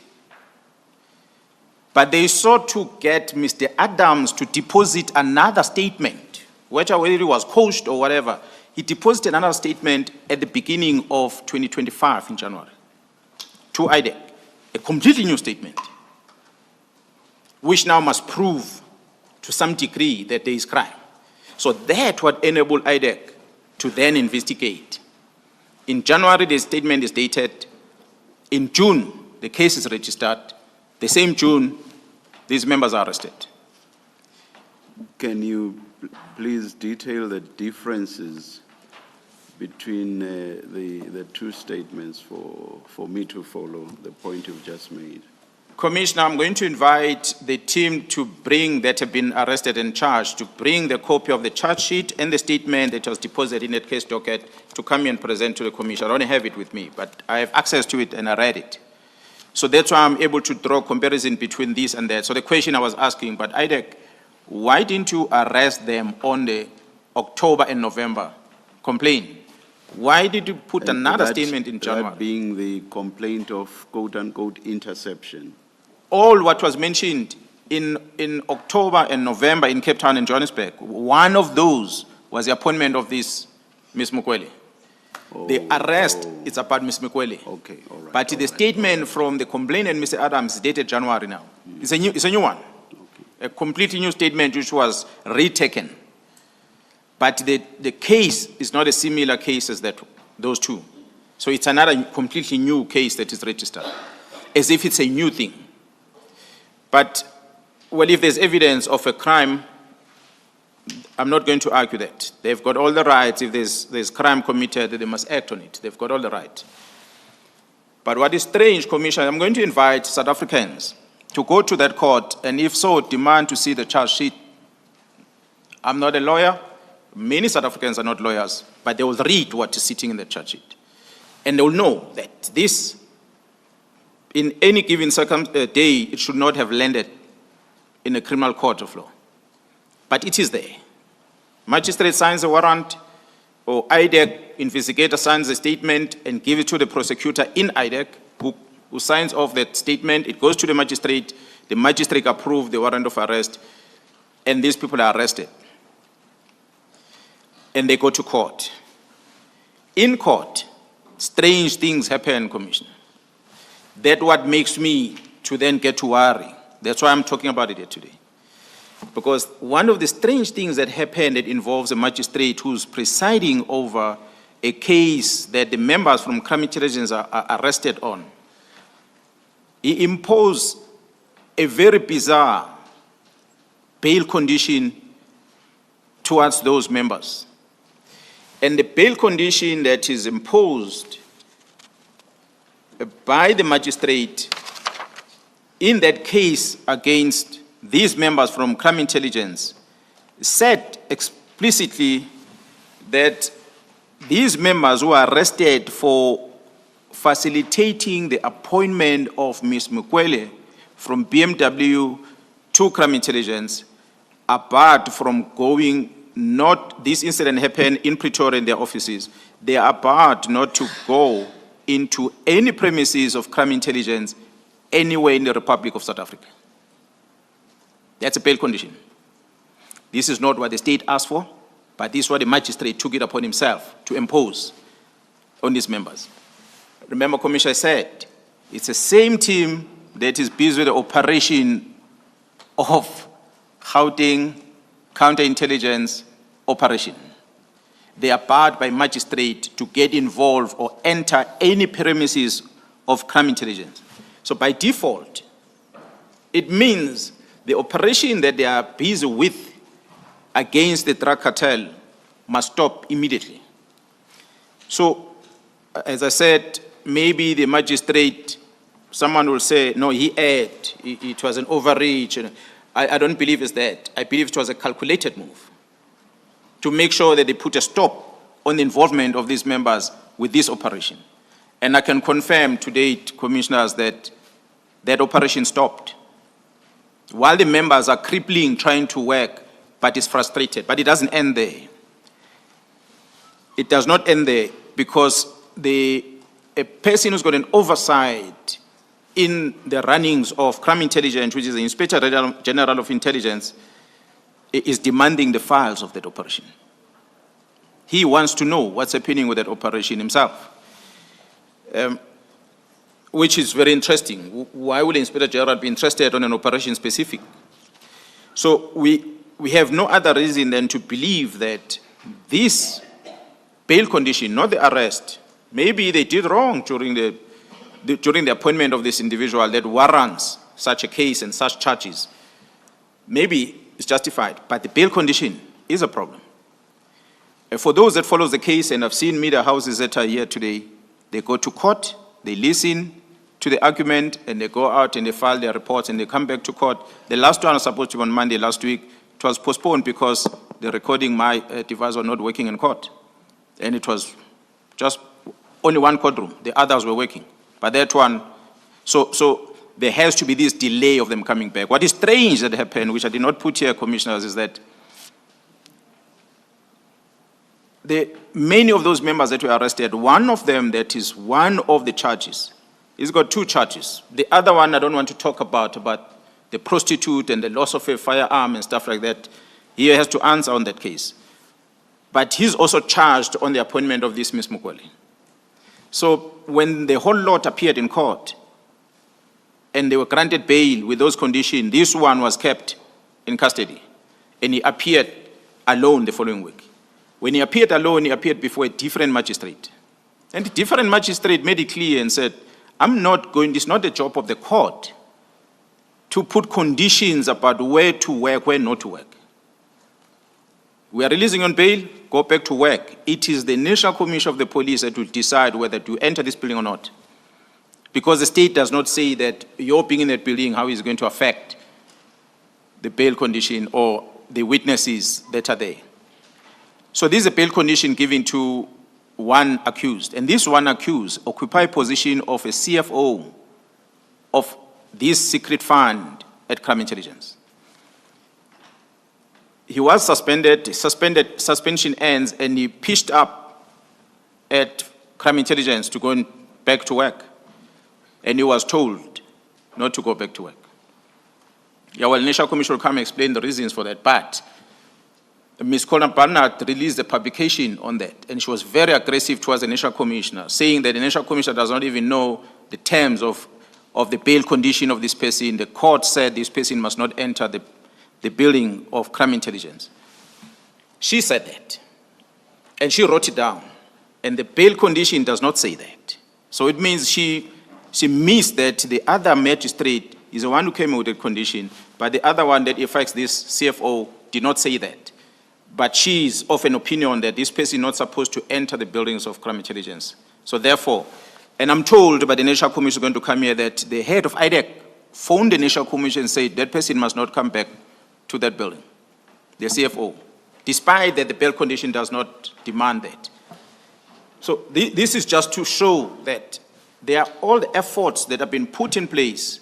But they sought to get Mr. Adams to deposit another statement, whether it was coached or whatever. He deposited another statement at the beginning of 2025 in January to IDEC, a completely new statement, which now must prove to some degree that there is crime. So that would enable IDEC to then investigate. In January, the statement is dated. In June, the case is registered. The same June, these members are arrested. Can you please detail the differences between the 2 statements for me to follow the point you've just made? Commissioner, I'm going to invite the team to bring that have been arrested and charged, to bring the copy of the charge sheet and the statement that was deposited in that case docket to come and present to the commission. I don't have it with me, but I have access to it and I read it. So that's why I'm able to draw comparison between this and that. So the question I was asking, but IDEC, why didn't you arrest them on the October and November complaint? Why did you put another statement in January? That being the complaint of quote-unquote interception. All what was mentioned in October and November in Cape Town and Johannesburg. One of those was the appointment of this Ms. Mukwele. The arrest, it's about Ms. Mukwele. Okay, all right. But the statement from the complainant, Mr. Adams, is dated January now. It's a new one. A completely new statement which was retaken. But the case is not a similar case as those two. So it's another completely new case that is registered, as if it's a new thing. But, well, if there's evidence of a crime, I'm not going to argue that. They've got all the rights. If there's crime committed, they must act on it. They've got all the right. But what is strange, Commissioner, I'm going to invite South Africans to go to that court, and if so, demand to see the charge sheet. I'm not a lawyer. Many South Africans are not lawyers, but they will read what is sitting in the charge sheet. And they will know that this, in any given day, it should not have landed in a criminal court of law. But it is there. Magistrate signs a warrant, or IDEC investigator signs a statement and gives it to the prosecutor in IDEC, who signs off that statement. It goes to the magistrate approves the warrant of arrest, and these people are arrested. And they go to court. In court, strange things happen, Commissioner. That's what makes me to then get to worry. That's why I'm talking about it here today. Because one of the strange things that happened that involves a magistrate who's presiding over a case that the members from crime intelligence are arrested on, he imposed a very bizarre bail condition towards those members. And the bail condition that is imposed by the magistrate in that case against these members from crime intelligence said explicitly that these members who are arrested for facilitating the appointment of Ms. Mukwele from BMW to crime intelligence, apart from going, not, this incident happened in Pretoria in their offices, they are barred not to go into any premises of crime intelligence anywhere in the Republic of South Africa. That's a bail condition. This is not what the state asked for, but this is what the magistrate took it upon himself to impose on these members. Remember, Commissioner said, it's the same team that is busy with the operation of Gauteng counterintelligence operation. They are barred by magistrate to get involved or enter any premises of crime intelligence. So by default, it means the operation that they are busy with against the drug cartel must stop immediately. So, as I said, maybe the magistrate, someone will say, no, he erred, it was an overreach. I don't believe it's that. I believe it was a calculated move to make sure that they put a stop on the involvement of these members with this operation. And I can confirm to date, Commissioners, that that operation stopped. While the members are crippling, trying to work, but it's frustrated. But it doesn't end there. It does not end there because a person who's got an oversight in the runnings of crime intelligence, which is the Inspector General of Intelligence, is demanding the files of that operation. He wants to know what's happening with that operation himself, which is very interesting. Why would the Inspector General be interested on an operation specific? So we have no other reason than to believe that this bail condition, not the arrest, maybe they did wrong during the appointment of this individual that warrants such a case and such charges. Maybe it's justified, but the bail condition is a problem. And for those that follow the case, and I've seen media houses that are here today, they go to court, they listen to the argument, and they go out and they file their reports and they come back to court. The last one was supposed to be on Monday last week. It was postponed because the recording my device was not working in court. And it was just only one courtroom. The others were working. But that one, so there has to be this delay of them coming back. What is strange that happened, which I did not put here, Commissioners, is that many of those members that were arrested, one of them that is one of the charges, he's got two charges. The other one I don't want to talk about, but the prostitute and the loss of a firearm and stuff like that. He has to answer on that case. But he's also charged on the appointment of this Ms. Mukwele. So when the whole lot appeared in court and they were granted bail with those conditions, this one was kept in custody and he appeared alone the following week. When he appeared alone, he appeared before a different magistrate. And the different magistrate made it clear and said, it's not the job of the court to put conditions about where to work, where not to work. We are releasing on bail, go back to work. It is the National Commission of the Police that will decide whether to enter this building or not. Because the state does not say that your being in that building, how is it going to affect the bail condition or the witnesses that are there. So this is a bail condition given to one accused. And this one accused occupies a position of a CFO of this secret fund at Crime Intelligence. He was suspension ends, and he pitched up at Crime Intelligence to go back to work. And he was told not to go back to work. Yeah, well, National Commission will come and explain the reasons for that, but Ms. Colin Barnard released a publication on that, and she was very aggressive towards the National Commissioner, saying that the National Commissioner does not even know the terms of the bail condition of this person. The court said this person must not enter the building of Crime Intelligence. She said that, and she wrote it down, and the bail condition does not say that. So it means she missed that the other magistrate is the one who came with the condition, but the other one that affects this CFO did not say that. But she is of an opinion that this person is not supposed to enter the buildings of Crime Intelligence. So therefore, and I'm told by the National Commission going to come here that the head of IDEC phoned the National Commission and said that person must not come back to that building, the CFO, despite that the bail condition does not demand that. So this is just to show that there are all the efforts that have been put in place,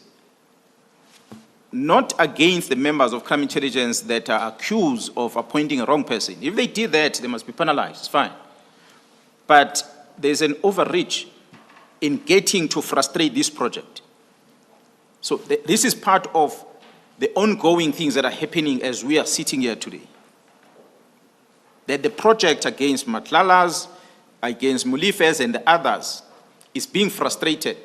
not against the members of Crime Intelligence that are accused of appointing a wrong person. If they did that, they must be penalized, it's fine. But there's an overreach in getting to frustrate this project. So this is part of the ongoing things that are happening as we are sitting here today. That the project against Matlalas, against Mulifes and the others is being frustrated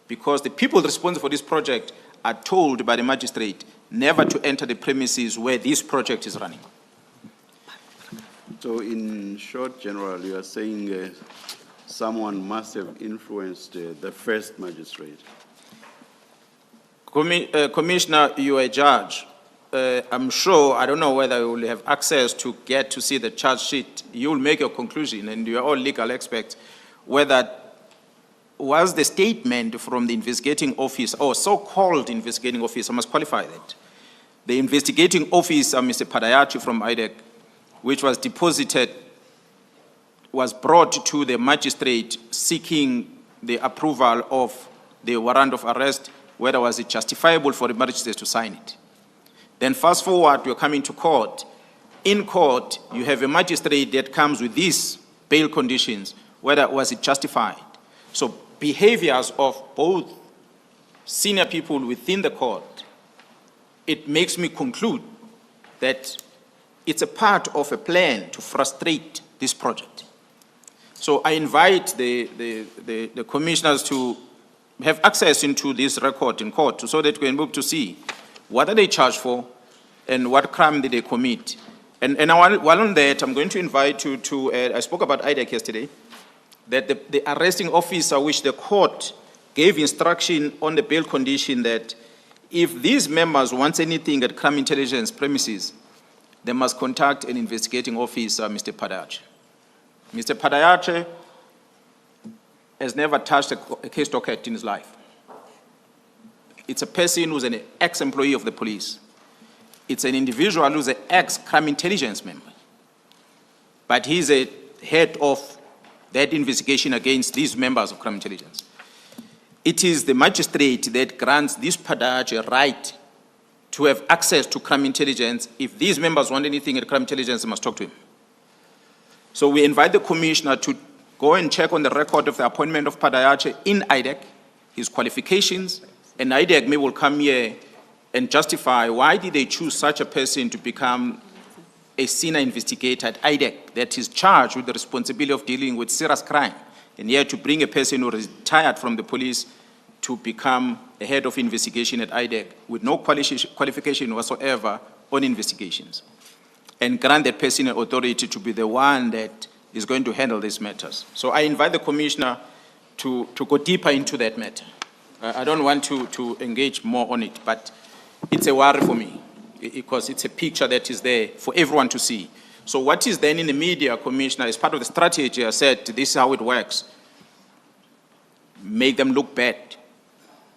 because the people responsible for this project are told by the magistrate never to enter the premises where this project is running. So in short, General, you are saying someone must have influenced the first magistrate. Commissioner, you are a judge. I'm sure, I don't know whether you will have access to get to see the charge sheet. You will make your conclusion, and you are all legal experts, whether was the statement from the investigating officer, or so-called investigating officer, I must qualify that. The investigating officer, Mr. Padayachi from IDEC, which was deposited, was brought to the magistrate seeking the approval of the warrant of arrest, whether was it justifiable for the magistrate to sign it. Then fast forward, you're coming to court. In court, you have a magistrate that comes with these bail conditions, whether was it justified. So behaviors of both senior people within the court, it makes me conclude that it's a part of a plan to frustrate this project. So I invite the commissioners to have access into this record in court so that we can be able to see what are they charged for and what crime did they commit. And while on that, I'm going to invite you to, I spoke about IDEC yesterday, that the arresting officer, which the court gave instruction on the bail condition that if these members want anything at Crime Intelligence premises, they must contact an investigating officer, Mr. Padayache. Mr. Padayache has never touched a case docket in his life. It's a person who's an ex-employee of the police. It's an individual who's an ex-Crime Intelligence member. But he's a head of that investigation against these members of Crime Intelligence. It is the magistrate that grants this Padayache a right to have access to Crime Intelligence. If these members want anything at Crime Intelligence, they must talk to him. So we invite the commissioner to go and check on the record of the appointment of Padayache in IDEC, his qualifications, and IDEC may will come here and justify why did they choose such a person to become a senior investigator at IDEC that is charged with the responsibility of dealing with serious crime, and yet to bring a person who retired from the police to become a head of investigation at IDEC with no qualification whatsoever on investigations, and grant that person an authority to be the one that is going to handle these matters. So I invite the Commissioner to go deeper into that matter. I don't want to engage more on it, but it's a worry for me because it's a picture that is there for everyone to see. So what is then in the media, Commissioner, as part of the strategy, I said, this is how it works. Make them look bad.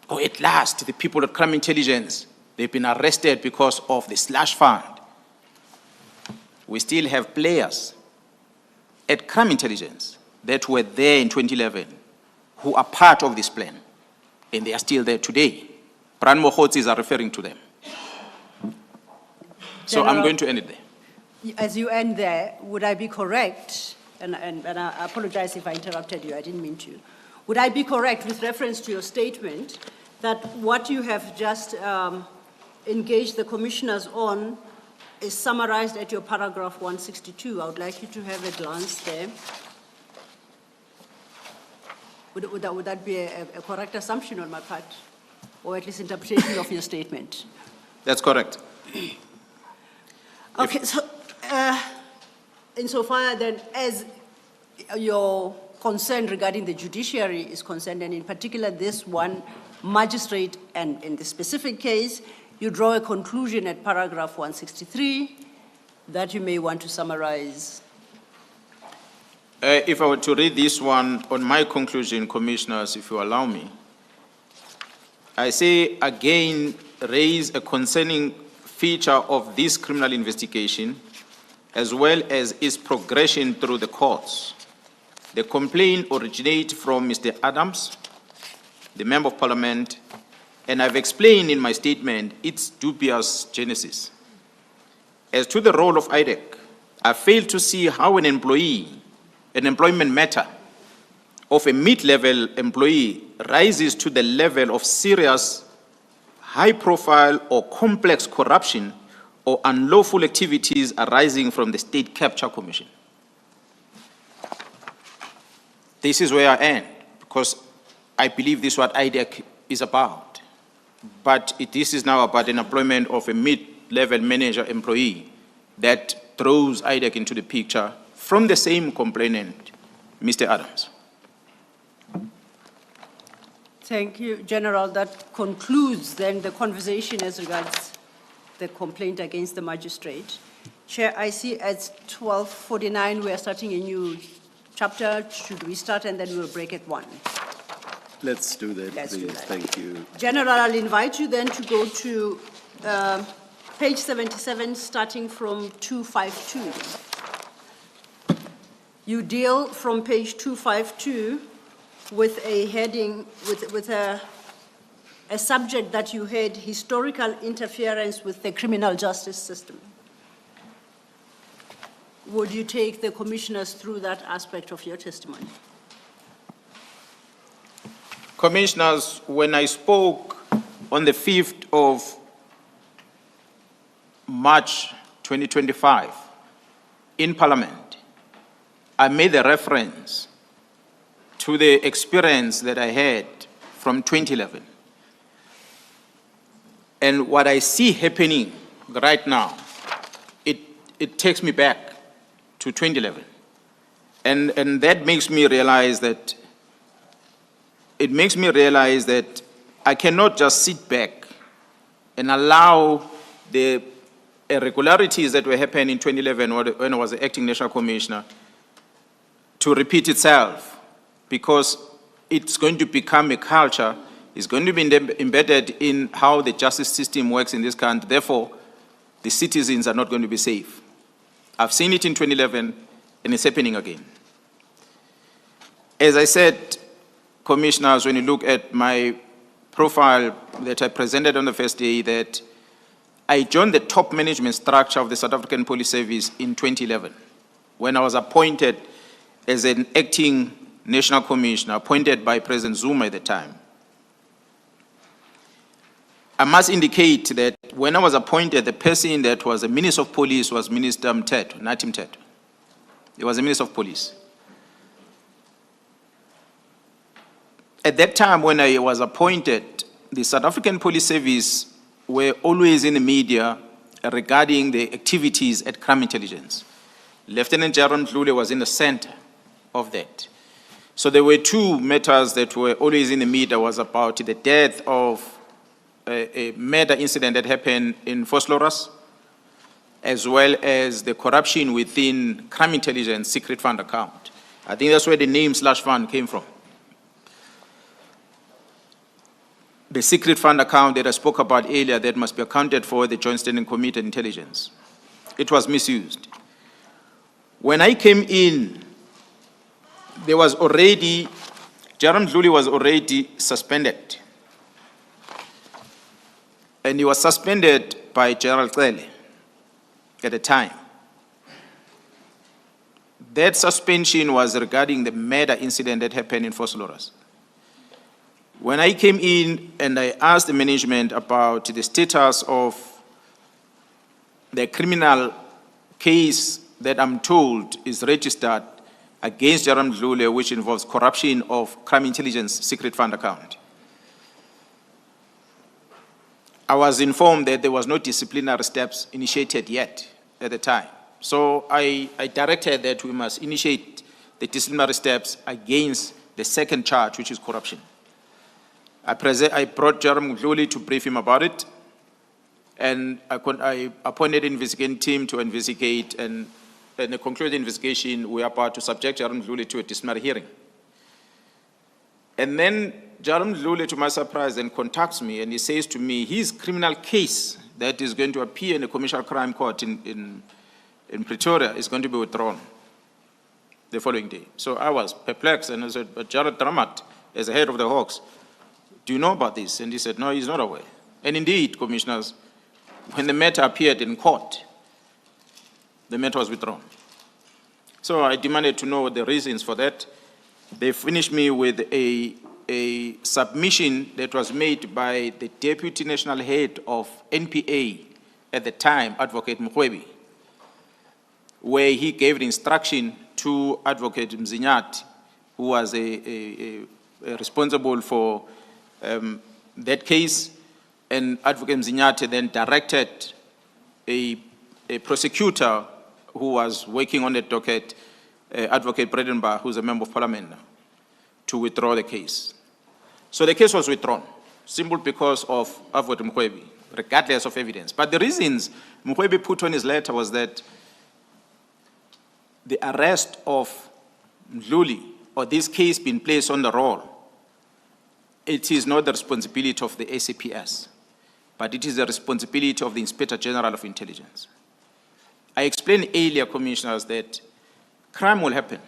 Oh, at last, the people at Crime Intelligence, they've been arrested because of the slush fund. We still have players at Crime Intelligence that were there in 2011 who are part of this plan, and they are still there today. Bran Mokhotsis are referring to them. So I'm going to end it there. As you end there, would I be correct, and I apologize if I interrupted you, I didn't mean to. Would I be correct with reference to your statement that what you have just engaged the commissioners on is summarized at your paragraph 162? I would like you to have a glance there. Would that be a correct assumption on my part, or at least interpretation of your statement? That's correct. Okay, so insofar then as your concern regarding the judiciary is concerned, and in particular this one magistrate, and in the specific case, you draw a conclusion at paragraph 163 that you may want to summarize. If I were to read this one on my conclusion, Commissioners, if you allow me, I say again, raise a concerning feature of this criminal investigation, as well as its progression through the courts. The complaint originates from Mr. Adams, the Member of Parliament, and I've explained in my statement its dubious genesis. As to the role of IDEC, I fail to see how an employment matter of a mid-level employee rises to the level of serious, high-profile or complex corruption or unlawful activities arising from the State Capture Commission. This is where I end, because I believe this is what IDEC is about. But this is now about an employment of a mid-level manager employee that throws IDEC into the picture from the same complainant, Mr. Adams. Thank you, General. That concludes then the conversation as regards the complaint against the magistrate. Chair, I see at 12:49 we are starting a new chapter. Should we start and then we'll break at 1? Let's do that, Let's do please. that. Thank you. General, I'll invite you then to go to page 77, starting from 252. You deal from page 252 with a heading, with a subject that you had, historical interference with the criminal justice system. Would you take the commissioners through that aspect of your testimony? Commissioners, when I spoke on the 5th of March 2025 in Parliament, I made a reference to the experience that I had from 2011. And what I see happening right now, it takes me back to 2011. And that makes me realize that I cannot just sit back and allow the irregularities that were happening in 2011 when I was the acting national commissioner to repeat itself, because it's going to become a culture, it's going to be embedded in how the justice system works in this country. Therefore, the citizens are not going to be safe. I've seen it in 2011, and it's happening again. As I said, Commissioners, when you look at my profile that I presented on the first day, that I joined the top management structure of the South African Police Service in 2011, when I was appointed as an acting national commissioner, appointed by President Zuma at the time. I must indicate that when I was appointed, the person that was the Minister of Police was Minister Mteto, Nathi Mteto. He was the Minister of Police. At that time, when I was appointed, the South African Police Service were always in the media regarding the activities at crime intelligence. Lieutenant General Mdluli was in the center of that. So there were two matters that were always in the media. Was about the death of a murder incident that happened in Vosloorus, as well as the corruption within crime intelligence secret fund account. I think that's where the name /fund came from. The secret fund account that I spoke about earlier that must be accounted for the Joint Standing Committee on Intelligence. It was misused. When I came in, there was already, General Mdluli was already suspended. And he was suspended by General Cele at the time. That suspension was regarding the murder incident that happened in Vosloorus. When I came in and I asked the management about the status of the criminal case that I'm told is registered against General Mdluli, which involves corruption of crime intelligence secret fund account, I was informed that there was no disciplinary steps initiated yet at the time. So I directed that we must initiate the disciplinary steps against the second charge, which is corruption. I brought General Mdluli to brief him about it, and I appointed an investigating team to investigate, and in the concluded investigation, we are about to subject General Mdluli to a disciplinary hearing. And then General Mdluli, to my surprise, then contacts me and he says to me, his criminal case that is going to appear in the Commercial Crime Court in Pretoria is going to be withdrawn the following day. So I was perplexed and I said, but Jared Dramat, as the head of the Hawks, do you know about this? And he said, no, he's not aware. And indeed, commissioners, when the matter appeared in court, the matter was withdrawn. So I demanded to know the reasons for that. They finished me with a submission that was made by the Deputy National Head of NPA at the time, Advocate Mkhwebi, where he gave the instruction to Advocate Mzinyati, who was responsible for that case, and Advocate Mzinyati then directed a prosecutor who was working on the docket, Advocate Bredenbach, who's a member of parliament now, to withdraw the case. So the case was withdrawn, simply because of Advocate Mkhwebi, regardless of evidence. But the reasons Mkhwebi put on his letter was that the arrest of Mdluli, or this case being placed on the roll, it is not the responsibility of the SAPS, but it is the responsibility of the Inspector General of Intelligence. I explained earlier, commissioners, that crime will happen.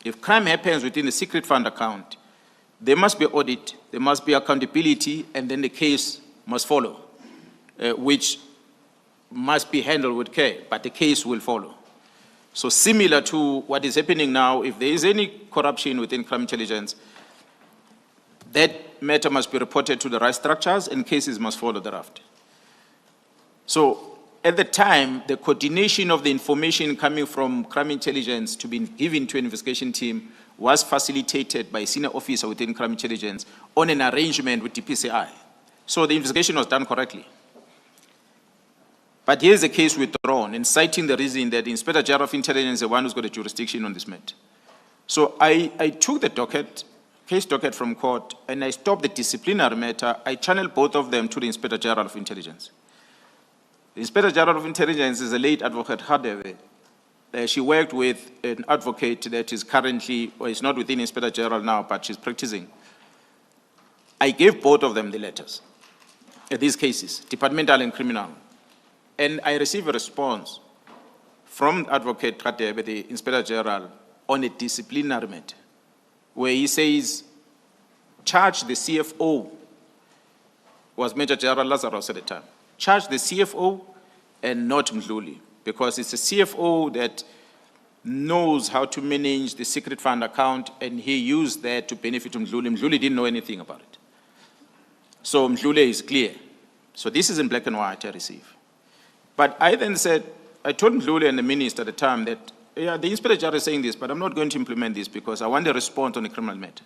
If crime happens within the secret fund account, there must be audit, there must be accountability, and then the case must follow, which must be handled with care, but the case will follow. So similar to what is happening now, if there is any corruption within crime intelligence, that matter must be reported to the right structures and cases must follow thereafter. So at the time, the coordination of the information coming from crime intelligence to be given to an investigation team was facilitated by a senior officer within crime intelligence on an arrangement with DPCI. So the investigation was done correctly. But here's the case withdrawn, and citing the reason that the Inspector General of Intelligence is the one who's got a jurisdiction on this matter. So I took the docket, case docket from court, and I stopped the disciplinary matter. I channeled both of them to the Inspector General of Intelligence. The Inspector General of Intelligence is a late Advocate Hadebe. She worked with an advocate that is currently, or is not within Inspector General now, but she's practicing. I gave both of them the letters, these cases, departmental and criminal. And I received a response from Advocate Hadebe, the Inspector General, on a disciplinary matter, where he says, charge the CFO, was Major General Lazarus at the time, charge the CFO and not Mdluli, because it's a CFO that knows how to manage the secret fund account, and he used that to benefit Mdluli. Mdluli didn't know anything about it. So Mdluli is clear. So this is in black and white I receive. But I then said, I told Mdluli and the minister at the time that, yeah, the Inspector General is saying this, but I'm not going to implement this because I want a response on a criminal matter.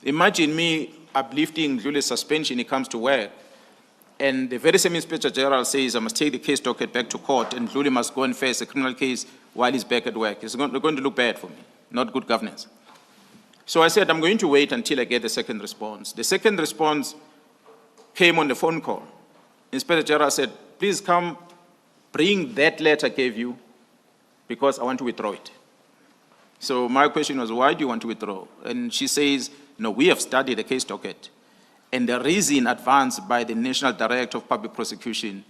Imagine me uplifting Mdluli's suspension, he comes to work, and the very same Inspector General says I must take the case docket back to court and Mdluli must go and face a criminal case while he's back at work. It's going to look bad for me, not good governance. So I said, I'm going to wait until I get the second response. The second response came on the phone call. Inspector General said, please come, bring that letter I gave you because I want to withdraw it. So my question was, why do you want to withdraw? And she says, no, we have studied the case docket. And the reason advanced by the National Director of Public Prosecution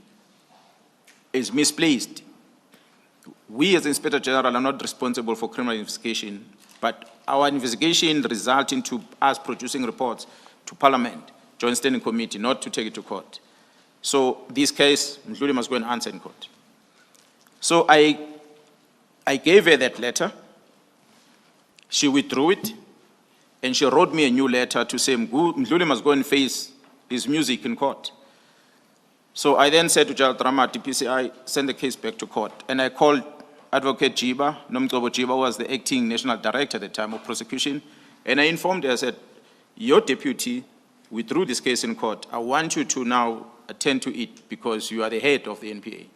is misplaced. We as Inspector General are not responsible for criminal investigation, but our investigation results into us producing reports to Parliament, Joint Standing Committee, not to take it to court. So this case, Mdluli must go and answer in court. So I gave her that letter. She withdrew it, and she wrote me a new letter to say Mdluli must go and face his music in court. So I then said to General Drama, DPCI, send the case back to court. And I called Advocate Jiba, Nomgcobo Jiba was the acting national director at the time of prosecution, and I informed her, I said, your deputy withdrew this case in court. I want you to now attend to it because you are the head of the NPA.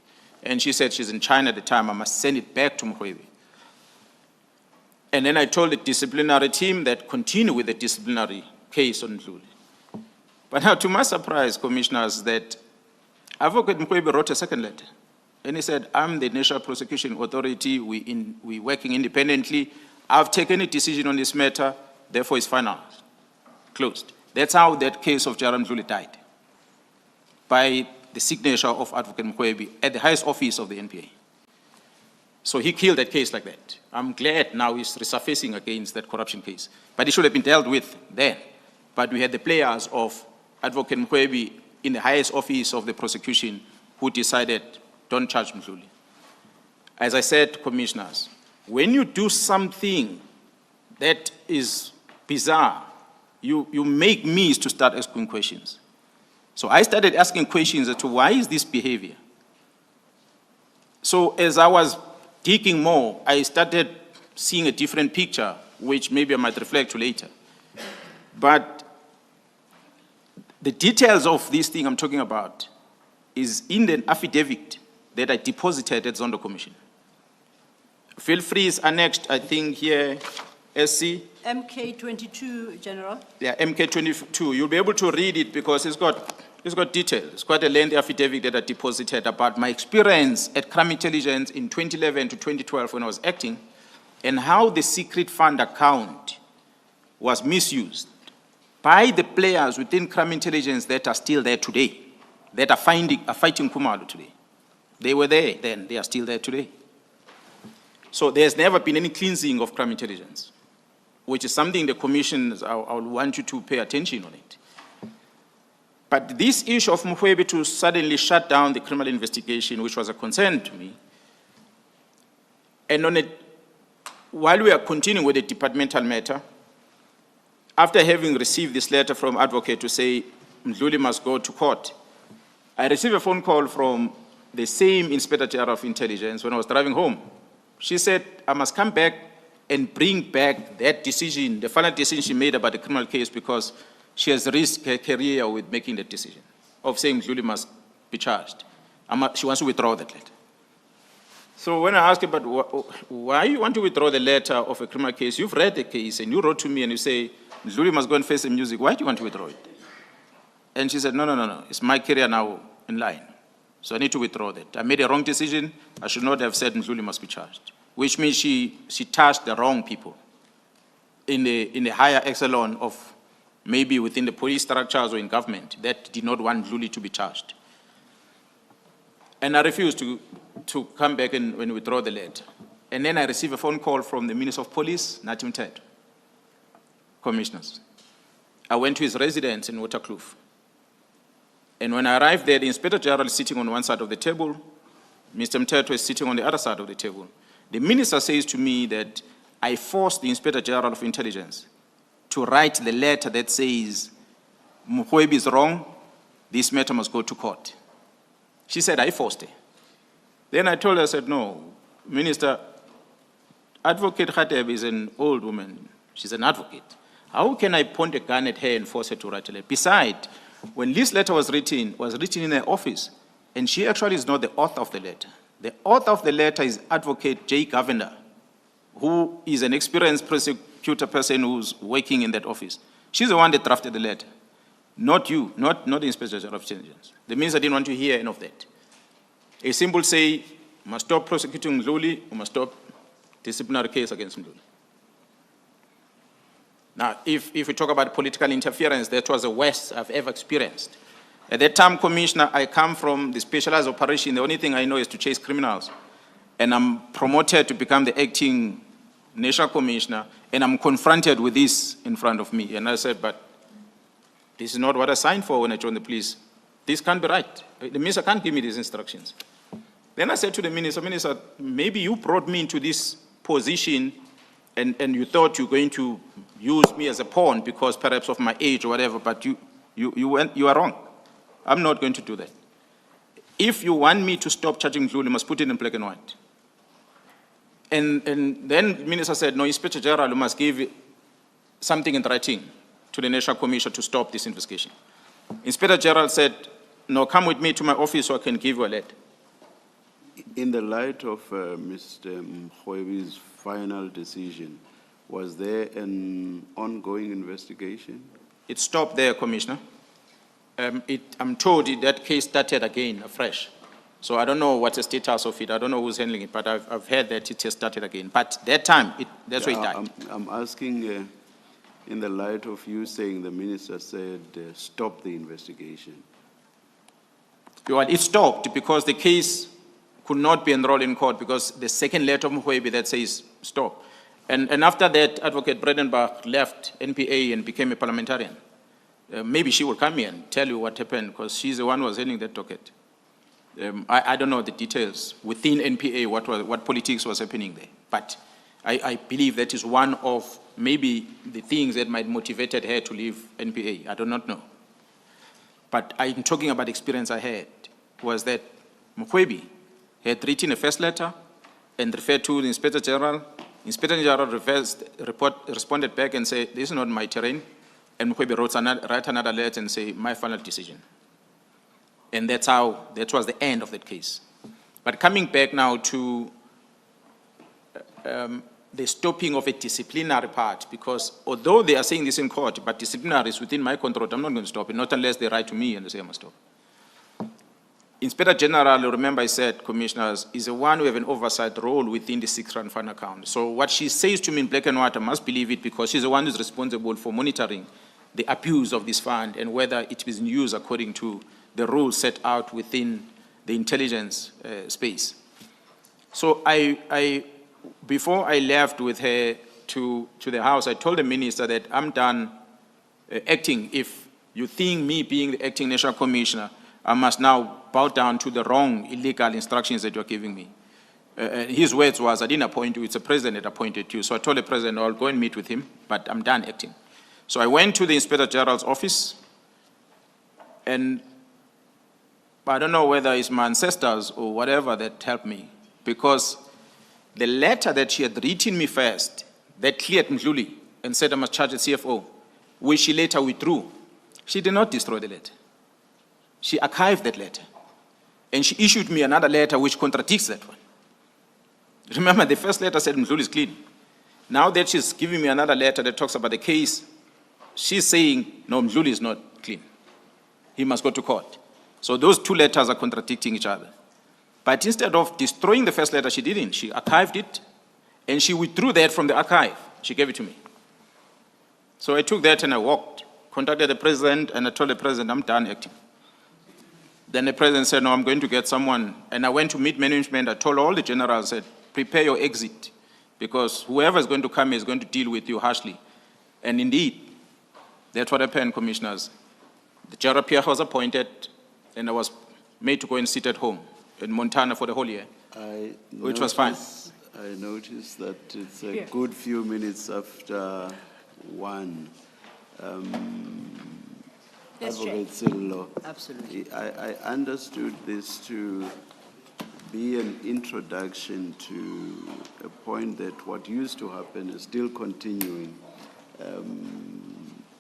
And she said she's in China at the time, I must send it back to Mkhwebe. And then I told the disciplinary team that continue with the disciplinary case on Mdluli. But now to my surprise, commissioners, that Advocate Mkhwebe wrote a second letter. And he said, I'm the National Prosecution Authority, we're working independently. I've taken a decision on this matter, therefore it's final, closed. That's how that case of Jaram Mdluli died, by the signature of Advocate Mkhwebe at the highest office of the NPA. So he killed that case like that. I'm glad now he's resurfacing against that corruption case. But it should have been dealt with then. But we had the players of Advocate Mkhwebe in the highest office of the prosecution who decided, don't charge Mdluli. As I said, commissioners, when you do something that is bizarre, you make me to start asking questions. So I started asking questions as to why is this behavior? So as I was digging more, I started seeing a different picture, which maybe I might reflect to later. But the details of this thing I'm talking about is in the affidavit that I deposited at Zondo Commission. Feel free, is annexed, I think here, SC. MK22, General. Yeah, MK22. You'll be able to read it because it's got detail. It's quite a lengthy affidavit that I deposited about my experience at Crime Intelligence in 2011 to 2012 when I was acting, and how the secret fund account was misused by the players within Crime Intelligence that are still there today, that are fighting Khumalo today. They were there then, they are still there today. So there's never been any cleansing of Crime Intelligence, which is something the commission, I want you to pay attention on it. But this issue of Mkhwebe to suddenly shut down the criminal investigation, which was a concern to me, and on it, while we are continuing with the departmental matter, after having received this letter from advocate to say Mdluli must go to court, I received a phone call from the same Inspector General of Intelligence when I was driving home. She said, I must come back and bring back that decision, the final decision she made about the criminal case, because she has risked her career with making the decision of saying Mdluli must be charged. She wants to withdraw that letter. So when I asked her, but why you want to withdraw the letter of a criminal case? You've read the case and you wrote to me and you say, Mdluli must go and face the music. Why do you want to withdraw it? And she said, no. It's my career now in line. So I need to withdraw that. I made a wrong decision. I should not have said Mdluli must be charged, which means she touched the wrong people in the higher echelon of maybe within the police structures or in government that did not want Mdluli to be charged. And I refused to come back and withdraw the letter. And then I received a phone call from the Minister of Police, Nathi Mthethwa, commissioners. I went to his residence in Waterkloof. And when I arrived there, the Inspector General is sitting on one side of the table, Mr. Mthethwa is sitting on the other side of the table. The minister says to me that I forced the Inspector General of Intelligence to write the letter that says Mkhwebe is wrong, this matter must go to court. She said, I forced her. Then I told her, I said, no, Minister, Advocate Khateb is an old woman. She's an advocate. How can I point a gun at her and force her to write a letter? Besides, when this letter was written in her office, and she actually is not the author of the letter. The author of the letter is Advocate J. Governor, who is an experienced prosecutor person who's working in that office. She's the one that drafted the letter, not you, not the Inspector General of Intelligence. The minister didn't want to hear any of that. A simple say, you must stop prosecuting Mdluli, you must stop disciplinary case against Mdluli. Now, if we talk about political interference, that was the worst I've ever experienced. At that time, Commissioner, I come from the specialized operation. The only thing I know is to chase criminals. And I'm promoted to become the acting national commissioner, and I'm confronted with this in front of me. And I said, but this is not what I signed for when I joined the police. This can't be right. The minister can't give me these instructions. Then I said to the minister, Minister, maybe you brought me into this position and you thought you were going to use me as a pawn because perhaps of my age or whatever, but you are wrong. I'm not going to do that. If you want me to stop charging Mdluli, you must put it in black and white. And then the minister said, no, Inspector General, you must give something in writing to the National Commission to stop this investigation. Inspector General said, no, come with me to my office so I can give you a letter. In the light of Mr. Mkhwebi's final decision, was there an ongoing investigation? It stopped there, Commissioner. I'm told that case started again afresh. So I don't know what's the status of it. I don't know who's handling it, but I've heard that it has started again. But that time, that's where it died. I'm asking in the light of you saying the minister said stop the investigation. Well, it stopped because the case could not be enrolled in court because the second letter of Mkhwebi that says stop. And after that, Advocate Bredenbach left NPA and became a parliamentarian. Maybe she will come here and tell you what happened because she's the one who was handling that docket. I don't know the details within NPA, what politics was happening there. But I believe that is one of maybe the things that might motivated her to leave NPA. I do not know. But I'm talking about experience I had was that Mkhwebi had written a first letter and referred to the Inspector General. Inspector General responded back and said, this is not my terrain. And Mkhwebi write another letter and say, my final decision. And that was the end of that case. But coming back now to the stopping of a disciplinary part, because although they are saying this in court, but disciplinary is within my control, I'm not going to stop it, not unless they write to me and they say I must stop. Inspector General, remember I said, Commissioners, is the one who have an oversight role within the 6-rand fund account. So what she says to me in black and white, I must believe it because she's the one who's responsible for monitoring the abuse of this fund and whether it is used according to the rules set out within the intelligence space. So before I left with her to the house, I told the minister that I'm done acting. If you think me being the acting national commissioner, I must now bow down to the wrong illegal instructions that you're giving me. His words was, I didn't appoint you, it's the president that appointed you. So I told the president, I'll go and meet with him, but I'm done acting. So I went to the Inspector General's office, and I don't know whether it's my ancestors or whatever that helped me, because the letter that she had written me first, that cleared Mdluli and said I must charge the CFO, which she later withdrew, she did not destroy the letter. She archived that letter. And she issued me another letter which contradicts that one. Remember, the first letter said Mdluli is clean. Now that she's giving me another letter that talks about the case, she's saying, no, Mdluli is not clean. He must go to court. So those two letters are contradicting each other. But instead of destroying the first letter, she didn't. She archived it, and she withdrew that from the archive. She gave it to me. So I took that and I walked, contacted the president, and I told the president, I'm done acting. Then the president said, no, I'm going to get someone. And I went to meet management. I told all the generals, I said, prepare your exit, because whoever is going to come is going to deal with you harshly. And indeed, that's what happened, Commissioners. The General Pierre was appointed, and I was made to go and sit at home in Montana for the whole year, which was fine. I noticed that it's a good few minutes after 1. Yes, Chair. Advocate Sillo. Absolutely. I understood this to be an introduction to a point that what used to happen is still continuing.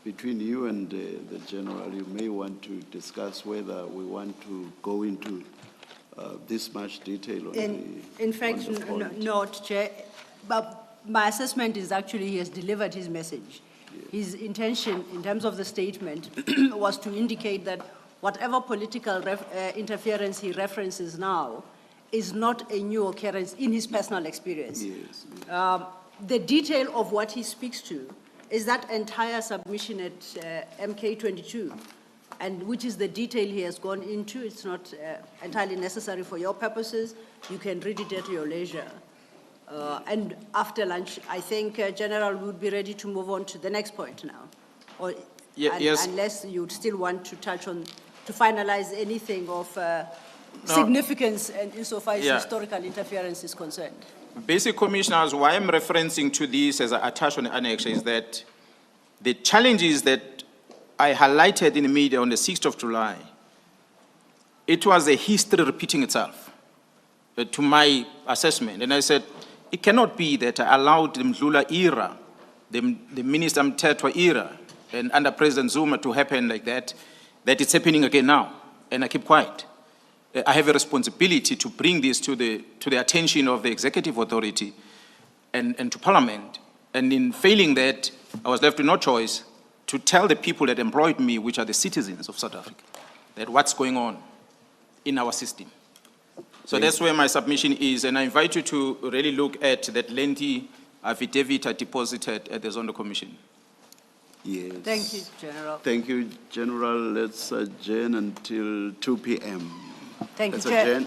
Between you and the General, you may want to discuss whether we want to go into this much detail on In fact, on the point. not, Chair. But my assessment is actually he has delivered his message. His intention, in terms of the statement, was to indicate that whatever political interference he references now is not a new occurrence in his personal experience. Yes. The detail of what he speaks to is that entire submission at MK 22, and which is the detail he has gone into. It's not entirely necessary for your purposes. You can read it at your leisure. And after lunch, I think, General, would be ready to move on to the next point now. Or, Yes. Unless you'd still want to touch on, to finalize anything of significance and insofar as historical interference is concerned. Basic Commissioners, why I'm referencing to this as I attach on the annex is that the challenges that I highlighted in the media on the 6th of July, it was a history repeating itself to my assessment. And I said, it cannot be that I allowed the Mdlula era, the Minister Mtetwa era, and under President Zuma to happen like that it's happening again now, and I keep quiet. I have a responsibility to bring this to the attention of the executive authority and to Parliament. And in failing that, I was left with no choice to tell the people that employed me, which are the citizens of South Africa, that what's going on in our system. So that's where my submission is, and I invite you to really look at that lengthy affidavit I deposited at the Zondo Commission. Yes. Thank you, General. Thank you, General. Let's adjourn until 2 p.m. Thank you, Let's Chair. adjourn.